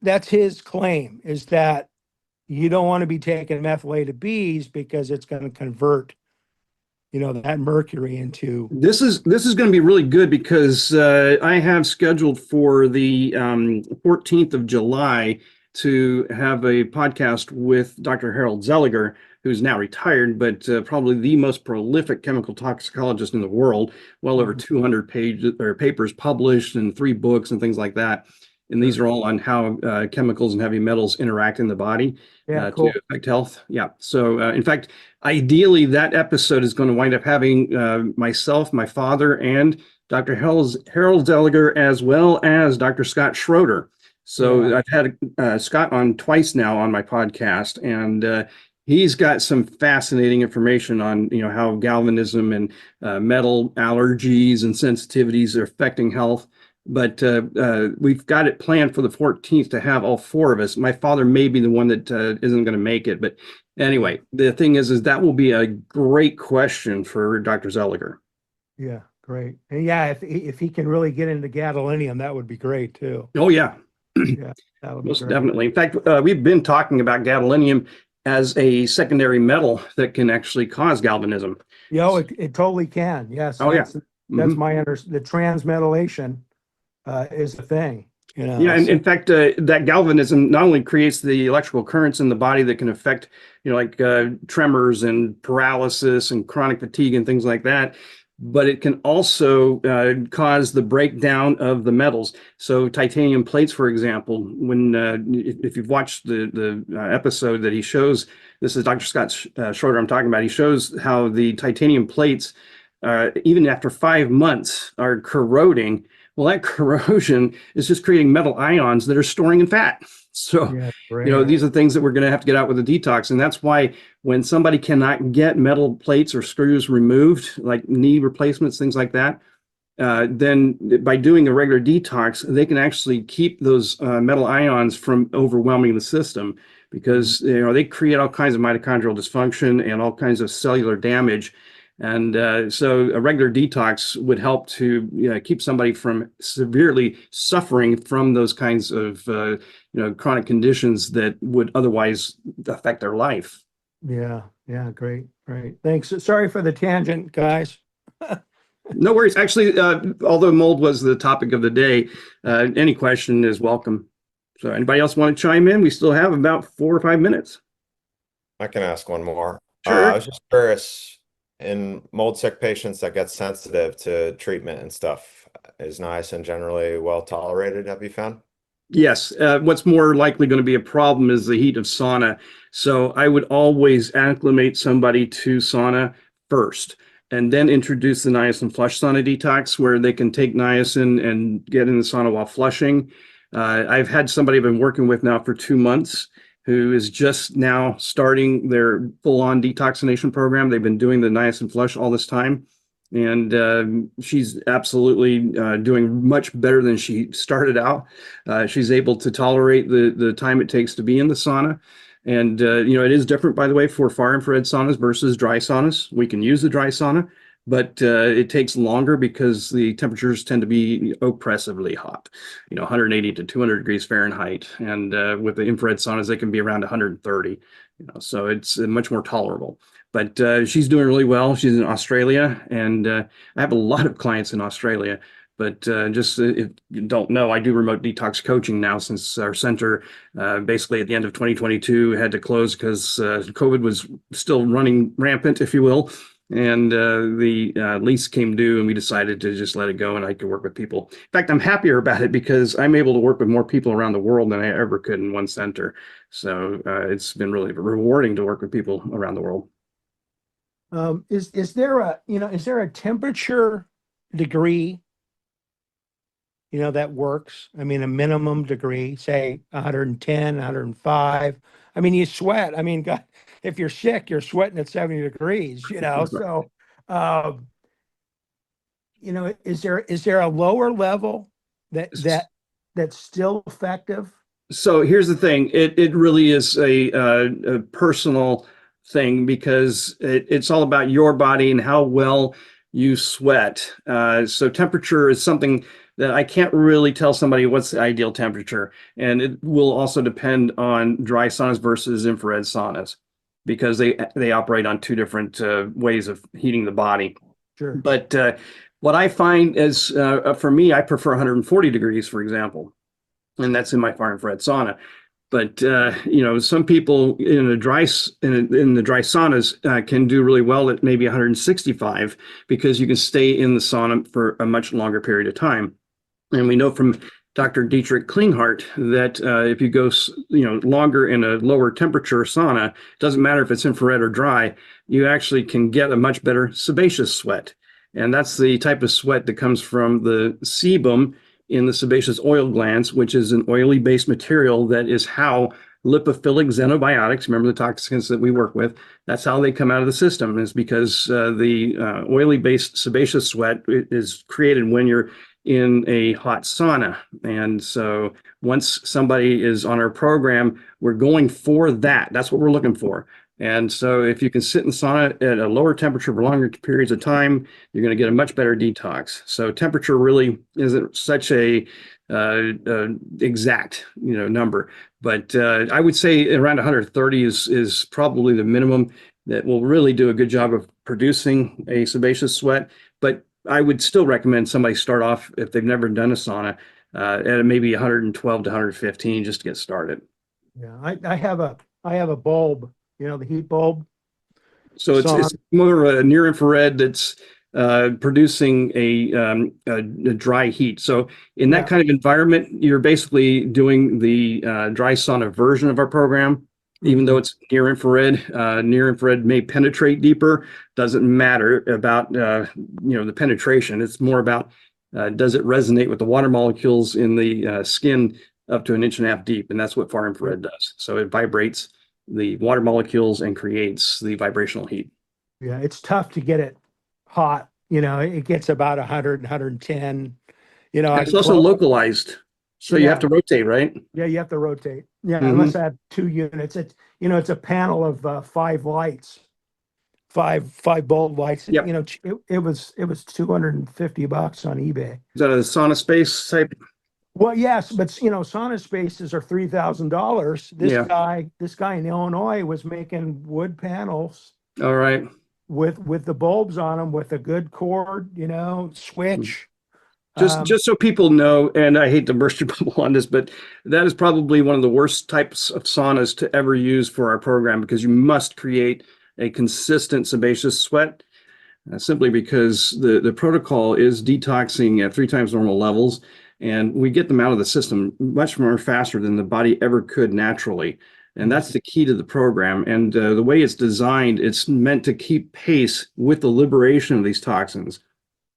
That's his claim, is that you don't want to be taking methylated Bs because it's going to convert that mercury into. This is going to be really good because I have scheduled for the 14th of July to have a podcast with Dr. Harold Zeliger, who's now retired, but probably the most prolific chemical toxicologist in the world, well over 200 pages or papers published and 3 books and things like that. And these are all on how chemicals and heavy metals interact in the body to affect health. Yeah. So in fact, ideally, that episode is going to wind up having myself, my father, and Dr. Harold Zeliger, as well as Dr. Scott Schroeder. So I've had Scott on twice now on my podcast, and he's got some fascinating information on how galvanism and metal allergies and sensitivities are affecting health. But we've got it planned for the 14th to have all 4 of us. My father may be the one that isn't going to make it. But anyway, the thing is that will be a great question for Dr. Zeliger. Yeah, great. And if he can really get into gadolinium, that would be great too. Oh, yeah. Yeah, that would be Most great. definitely. In fact, we've been talking about gadolinium as a secondary metal that can actually cause galvanism. It totally can. Yes, Oh, yeah. that's Mhm. the transmetallation is the thing. Yeah, and in fact, that galvanism not only creates the electrical currents in the body that can affect, like tremors and paralysis and chronic fatigue and things like that, but it can also cause the breakdown of the metals. So titanium plates, for example, when if you've watched the episode that he shows, this is Dr. Scott Schroeder I'm talking about, he shows how the titanium plates, even after 5 months, are corroding. Well, that corrosion is just creating metal ions that are storing in fat. So, yeah, these are things that we're going to have to get out with the detox. And that's why when somebody cannot get metal plates or screws removed, like knee replacements, things like that, then by doing a regular detox, they can actually keep those metal ions from overwhelming the system, because they create all kinds of mitochondrial dysfunction and all kinds of cellular damage. And so a regular detox would help to keep somebody from severely suffering from those kinds of chronic conditions that would otherwise affect their life. yeah, great. Thanks. Sorry for the tangent, guys. No worries. Actually, although mold was the topic of the day, any question is welcome. So anybody else want to chime in? We still have about 4 or 5 minutes. I can ask one more. Sure. I was just curious, in mold sick patients that get sensitive to treatment and stuff, is niacin generally well tolerated, have you found? Yes. What's more likely going to be a problem is the heat of sauna. So I would always acclimate somebody to sauna first, and then introduce the niacin flush sauna detox, where they can take niacin and get in the sauna while flushing. I've had somebody I've been working with now for 2 months who is just now starting their full-on detoxination program. They've been doing the niacin flush all this time, and she's absolutely doing much better than she started out. She's able to tolerate the time it takes to be in the sauna. And it is different, by the way, for far infrared saunas versus dry saunas. We can use the dry sauna, but it takes longer because the temperatures tend to be oppressively hot, 180 to 200 degrees Fahrenheit. And with the infrared saunas, they can be around 130, so it's much more tolerable. But she's doing really well. She's in Australia, and I have a lot of clients in Australia. But just if you don't know, I do remote detox coaching now, since our center basically at the end of 2022 had to close because COVID was still running rampant, if you will. And the lease came due, and we decided to just let it go, and I could work with people. In fact, I'm happier about it because I'm able to work with more people around the world than I ever could in one center. So it's been really rewarding to work with people around the world. Is there a temperature degree, that works? I mean, a minimum degree, say 110, 105. I mean, you sweat. I mean, God, if you're sick, you're sweating at 70 degrees, So, is there a lower level that's still effective? So here's the thing. It really is a personal thing, because it's all about your body and how well you sweat. So temperature is something that I can't really tell somebody what's the ideal temperature. And it will also depend on dry saunas versus infrared saunas, because they operate on 2 different ways of heating the body. Sure. But what I find is, for me, I prefer 140 degrees, for example, and that's in my far infrared sauna. But some people in the dry saunas can do really well at maybe 165, because you can stay in the sauna for a much longer period of time. And we know from Dr. Dietrich Klinghardt that if you go longer in a lower temperature sauna, it doesn't matter if it's infrared or dry, you actually can get a much better sebaceous sweat. And that's the type of sweat that comes from the sebum in the sebaceous oil glands, which is an oily based material that is how lipophilic xenobiotics, remember the toxicants that we work with, that's how they come out of the system, is because the oily based sebaceous sweat is created when you're in a hot sauna. And so once somebody is on our program, we're going for that. That's what we're looking for. And so if you can sit in sauna at a lower temperature for longer periods of time, you're going to get a much better detox. So temperature really isn't such a exact, number, but I would say around 130 is probably the minimum that will really do a good job of producing a sebaceous sweat. But I would still recommend somebody start off, if they've never done a sauna, at maybe 112 to 115 just to get started. Yeah, I have a bulb, the heat bulb. So it's more of a near infrared that's producing a dry heat. So in that kind of environment, you're basically doing the dry sauna version of our program. Even though it's near infrared may penetrate deeper. Doesn't matter about the penetration. It's more about does it resonate with the water molecules in the skin up to 1.5 inches deep, and that's what far infrared does. So it vibrates the water molecules and creates the vibrational heat. Yeah, it's tough to get it hot. It gets about 100, 110. It's also localized. So you have to rotate, right? Yeah, you have to rotate. Yeah, unless I have 2 units. It's a panel of 5 lights, five bulb lights. Yep. It was $250 on eBay. Is that a sauna space type? Well, yes, but sauna spaces are $3,000. This guy in Illinois was making wood panels. All right. With the bulbs on them, with a good cord, switch. Just so people know, and I hate to burst your bubble on this, but that is probably one of the worst types of saunas to ever use for our program, because you must create a consistent sebaceous sweat, simply because the protocol is detoxing at 3 times normal levels, and we get them out of the system much more faster than the body ever could naturally. And that's the key to the program. And the way it's designed, it's meant to keep pace with the liberation of these toxins.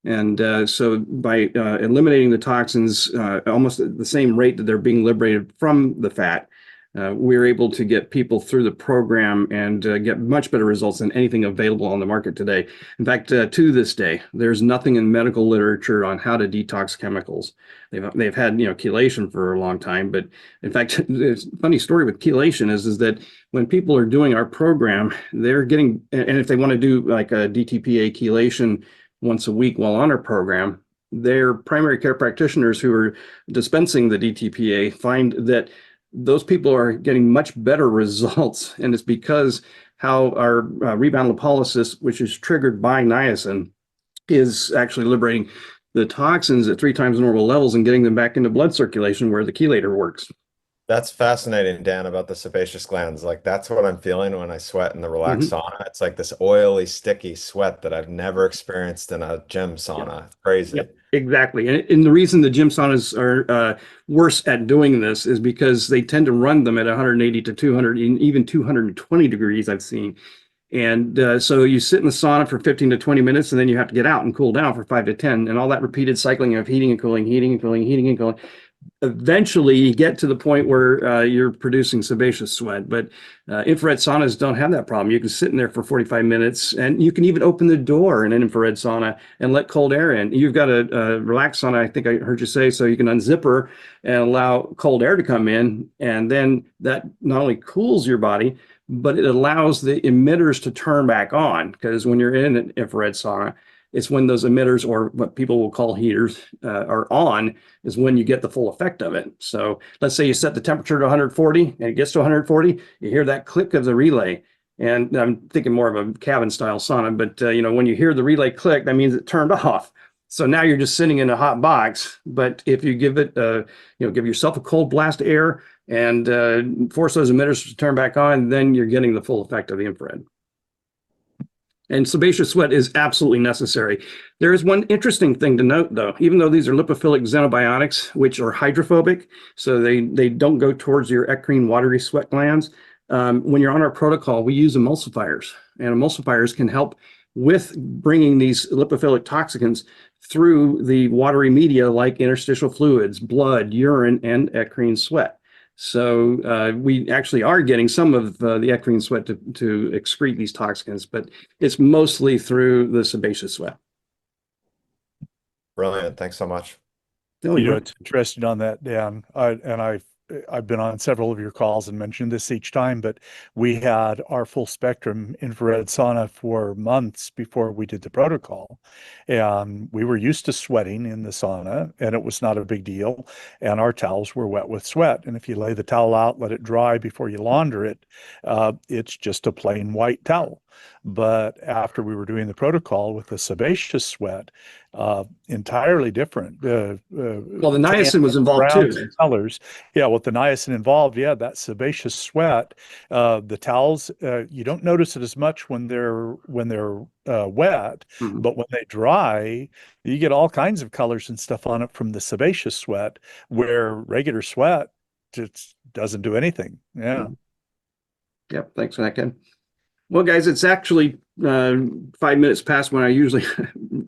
And so by eliminating the toxins almost at the same rate that they're being liberated from the fat, we're able to get people through the program and get much better results than anything available on the market today. In fact, to this day, there's nothing in medical literature on how to detox chemicals. They've had chelation for a long time, but in fact, there's a funny story with chelation is that when people are doing our program, they're getting, and if they want to do like a DTPA chelation once a week while on our program, their primary care practitioners who are dispensing the DTPA find that those people are getting much better results. And it's because how our rebound lipolysis, which is triggered by niacin, is actually liberating the toxins at 3 times normal levels and getting them back into blood circulation where the chelator works. That's fascinating, Dan, about the sebaceous glands. Like that's what I'm feeling when I sweat in the relaxed sauna. It's like this oily, sticky sweat that I've never experienced in a gym sauna. It's crazy. Yep, exactly. And the reason the gym saunas are worse at doing this is because they tend to run them at 180 to 200, even 220 degrees I've seen. And so you sit in the sauna for 15 to 20 minutes, and then you have to get out and cool down for 5 to 10. And all that repeated cycling of heating and cooling, heating and cooling, heating and cooling. Eventually you get to the point where you're producing sebaceous sweat, but infrared saunas don't have that problem. You can sit in there for 45 minutes, and you can even open the door in an infrared sauna and let cold air in. You've got a relaxed sauna, I think I heard you say, so you can unzip her and allow cold air to come in, and then that not only cools your body, but it allows the emitters to turn back on, because when you're in an infrared sauna, it's when those emitters, or what people will call heaters, are on, is when you get the full effect of it. So let's say you set the temperature to 140 and it gets to 140, you hear that click of the relay. And I'm thinking more of a cabin style sauna, but when you hear the relay click, that means it turned off. So now you're just sitting in a hot box. But if you give it, give yourself a cold blast of air and force those emitters to turn back on, then you're getting the full effect of the infrared. And sebaceous sweat is absolutely necessary. There is one interesting thing to note, though. Even though these are lipophilic xenobiotics, which are hydrophobic, so they don't go towards your eccrine watery sweat glands, when you're on our protocol, we use emulsifiers. And emulsifiers can help with bringing these lipophilic toxicants through the watery media like interstitial fluids, blood, urine, and eccrine sweat. So we actually are getting some of the eccrine sweat to excrete these toxins, but it's mostly through the sebaceous sweat. Brilliant. Thanks so much. No, It's interesting on that, Dan. I I've been on several of your calls and mentioned this each time, but we had our full spectrum infrared sauna for months before we did the protocol. And we were used to sweating in the sauna, and it was not a big deal. And our towels were wet with sweat. And if you lay the towel out, let it dry before you launder it, it's just a plain white towel. But after we were doing the protocol with the sebaceous sweat, entirely different. Well, the niacin was involved browns too. and colors. Yeah, with the niacin involved, yeah, that sebaceous sweat, the towels, you don't notice it as much when they're wet, Mhm. but when they dry, you get all kinds of colors and stuff on it from the sebaceous sweat, where regular sweat just doesn't do anything. Yeah. Yep. Thanks for that, Ken. Well, guys, it's actually 5 minutes past when I usually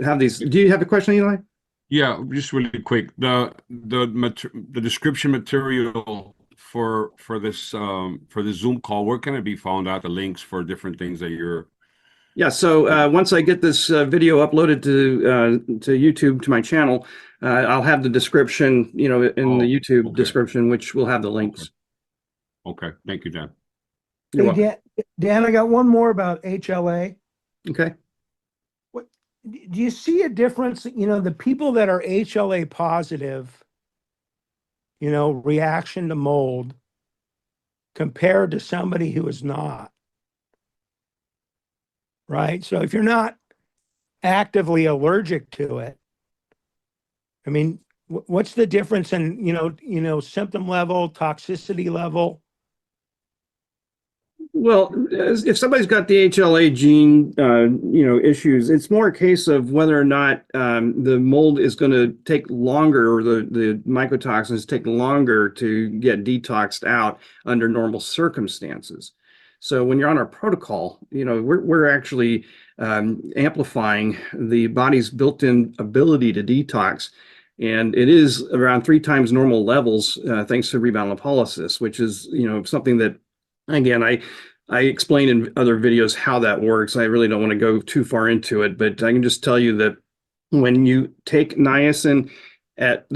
have these. Do you have a question, Eli? Yeah, just really quick. The description material for this Zoom call, where can it be found out? The links for different things that you're. Yeah. So once I get this video uploaded to YouTube to my channel, I'll have the description, in the YouTube okay. description, which will have the links. Okay. Thank you, Dan. You're Hey, welcome. Dan, I got one more about HLA. Okay. Do you see a difference? The people that are HLA positive, reaction to mold compared to somebody who is not, right? So if you're not actively allergic to it, I mean, what's the difference in, symptom level, toxicity level? Well, if somebody's got the HLA gene, issues, it's more a case of whether or not the mold is going to take longer, or the mycotoxins take longer to get detoxed out under normal circumstances. So when you're on our protocol, we're actually amplifying the body's built-in ability to detox. And it is around 3 times normal levels, thanks to rebound lipolysis, which is, something that, again, I explain in other videos how that works. I really don't want to go too far into it, but I can just tell you that when you take niacin at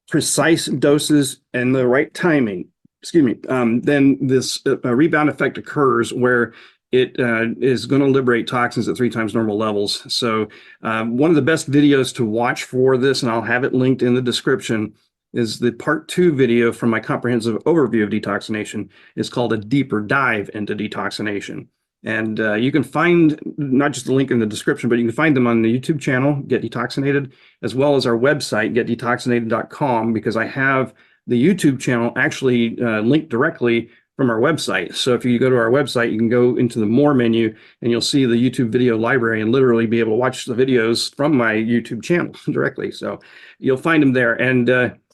precise doses and the right timing, then this rebound effect occurs where it is going to liberate toxins at 3 times normal levels. So one of the best videos to watch for this, and I'll have it linked in the description, is the part 2 video from my comprehensive overview of detoxination. It's called A Deeper Dive into Detoxination. And you can find not just the link in the description, but you can find them on the YouTube channel, Get Detoxinated, as well as our website, getdetoxinated.com, because I have the YouTube channel actually linked directly from our website. So if you go to our website, you can go into the More menu and you'll see the YouTube video library and literally be able to watch the videos from my YouTube channel directly. So you'll find them there. And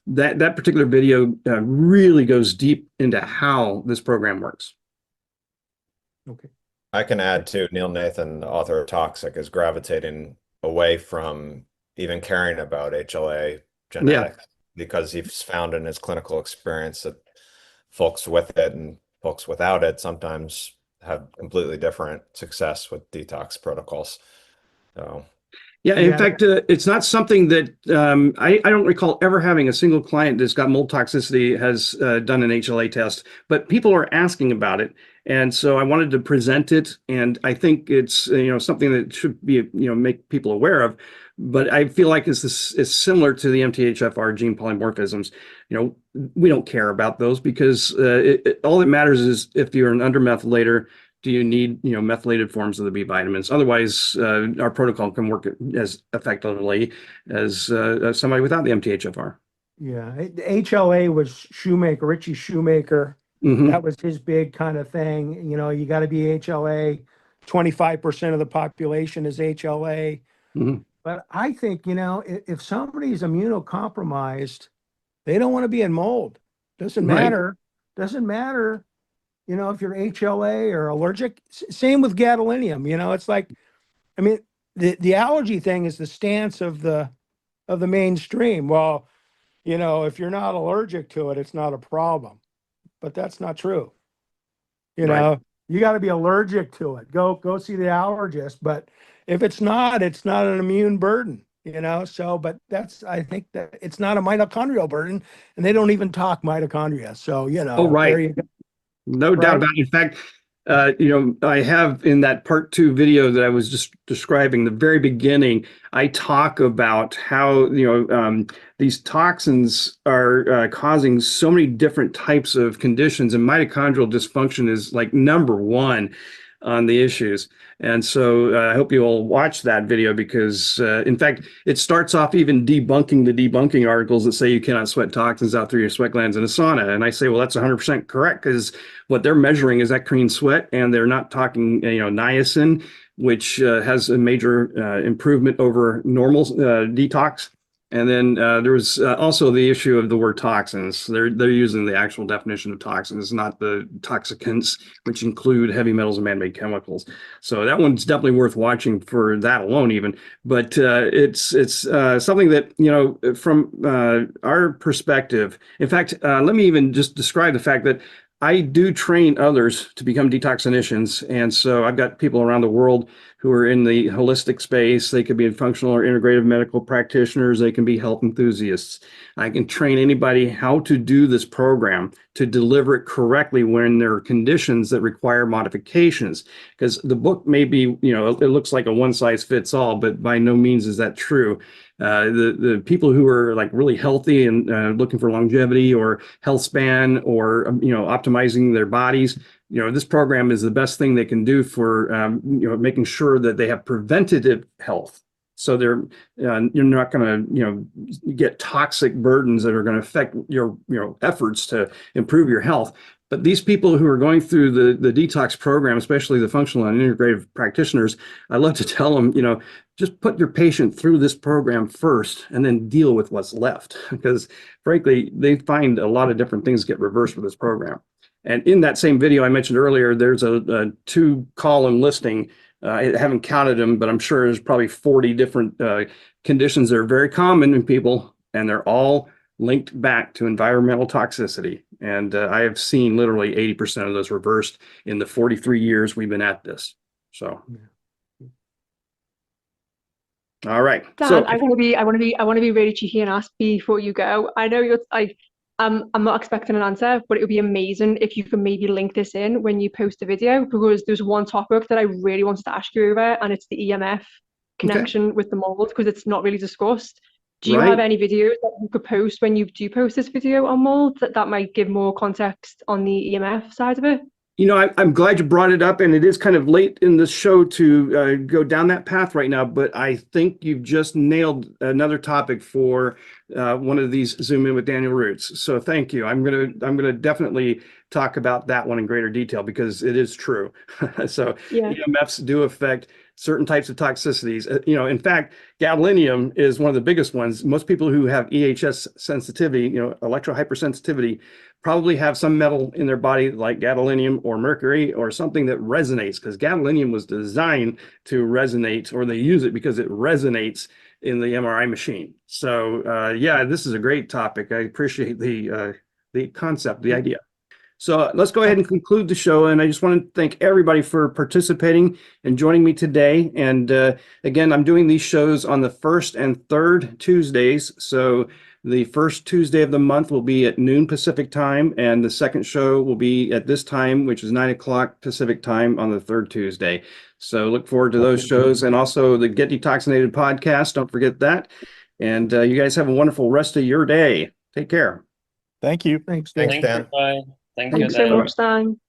that particular video really goes deep into how this program works. Okay. I can add too, Neil Nathan, the author of Toxic, is gravitating away from even caring about HLA genetics because he's found in his clinical experience that folks with it and folks without it sometimes have completely different success with detox protocols. So yeah, in fact, it's not something that I don't recall ever having a single client that's got mold toxicity has done an HLA test, but people are asking about it. And so I wanted to present it, and I think it's something that should be make people aware of. But I feel like it's similar to the MTHFR gene polymorphisms. We don't care about those because all that matters is if you're an undermethylator, do you need methylated forms of the B vitamins? Otherwise, our protocol can work as effectively as somebody without the MTHFR. Yeah, the HLA was Richie Shoemaker. Mm-hmm. That was his big kind of thing. You got to be HLA. 25% of the population is HLA. Mm-hmm. But I think, if somebody's immunocompromised, they don't want to be in mold. Doesn't matter. Doesn't matter, if you're HLA or allergic. Same with gadolinium. It's like, I mean, the allergy thing is the stance of the mainstream. Well, if you're not allergic to it, it's not a problem. But that's not true. You got to be allergic to it. Go see the allergist. But if it's not an immune burden. so, but I think that it's not a mitochondrial burden, and they don't even talk mitochondria. So, Oh, right. there you go. No doubt about it. In fact, I have in that part 2 video that I was just describing, the very beginning, I talk about how, these toxins are causing so many different types of conditions, and mitochondrial dysfunction is like number one on the issues. And so I hope you will watch that video because, in fact, it starts off even debunking the debunking articles that say you cannot sweat toxins out through your sweat glands in a sauna. And I say, well, that's 100% correct, because what they're measuring is that clean sweat, and they're not talking, niacin, which has a major improvement over normal detox. And then there was also the issue of the word toxins. They're using the actual definition of toxins, not the toxicants, which include heavy metals and man-made chemicals. So that one's definitely worth watching for that alone, even. But it's something that, from our perspective. In fact, let me even just describe the fact that I do train others to become detoxinicians. And so I've got people around the world who are in the holistic space. They could be functional or integrative medical practitioners. They can be health enthusiasts. I can train anybody how to do this program to deliver it correctly when there are conditions that require modifications. Because the book may be, it looks like a one size fits all, but by no means is that true. The people who are like really healthy and looking for longevity or health span or optimizing their bodies, this program is the best thing they can do for making sure that they have preventative health. So you're not going to get toxic burdens that are going to affect your efforts to improve your health. But these people who are going through the detox program, especially the functional and integrative practitioners, I love to tell them, just put your patient through this program first and then deal with what's left. Because frankly, they find a lot of different things get reversed with this program. And in that same video I mentioned earlier, there's a 2-column listing. I haven't counted them, but I'm sure there's probably 40 different conditions that are very common in people, and they're all linked back to environmental toxicity. And I have seen literally 80% of those reversed in the 43 years we've been at this. So, all right. Dan, So I want to be really cheeky and ask before you go. I know you're like, I'm not expecting an answer, but it would be amazing if you could maybe link this in when you post the video, because there's one topic that I really wanted to ask you over, and it's the EMF connection with the mold, because it's not really discussed. Do you have any videos that you could post when you do post this video on mold that might give more context on the EMF side of it? I'm glad you brought it up, and it is kind of late in the show to go down that path right now, but I think you've just nailed another topic for one of these Zoom In with Daniel Roots. So thank you. I'm gonna definitely talk about that one in greater detail because it is true. So Yeah. EMFs do affect certain types of toxicities. In fact, gadolinium is one of the biggest ones. Most people who have EHS sensitivity, electrohypersensitivity, probably have some metal in their body like gadolinium or mercury or something that resonates, because gadolinium was designed to resonate, or they use it because it resonates in the MRI machine. So yeah, this is a great topic. I appreciate the concept, the idea. So let's go ahead and conclude the show. And I just want to thank everybody for participating and joining me today. And again, I'm doing these shows on the first and third Tuesdays. So the first Tuesday of the month will be at noon Pacific time, and the second show will be at this time, which is 9 o'clock Pacific time on the third Tuesday. So look forward to those shows, and also the Get Detoxinated podcast. Don't forget that. And you guys have a wonderful rest of your day. Take care. Thank you. Thanks. Thanks, Thank Dan. you. Bye. Thank you, Thanks so Dan. much, Dan.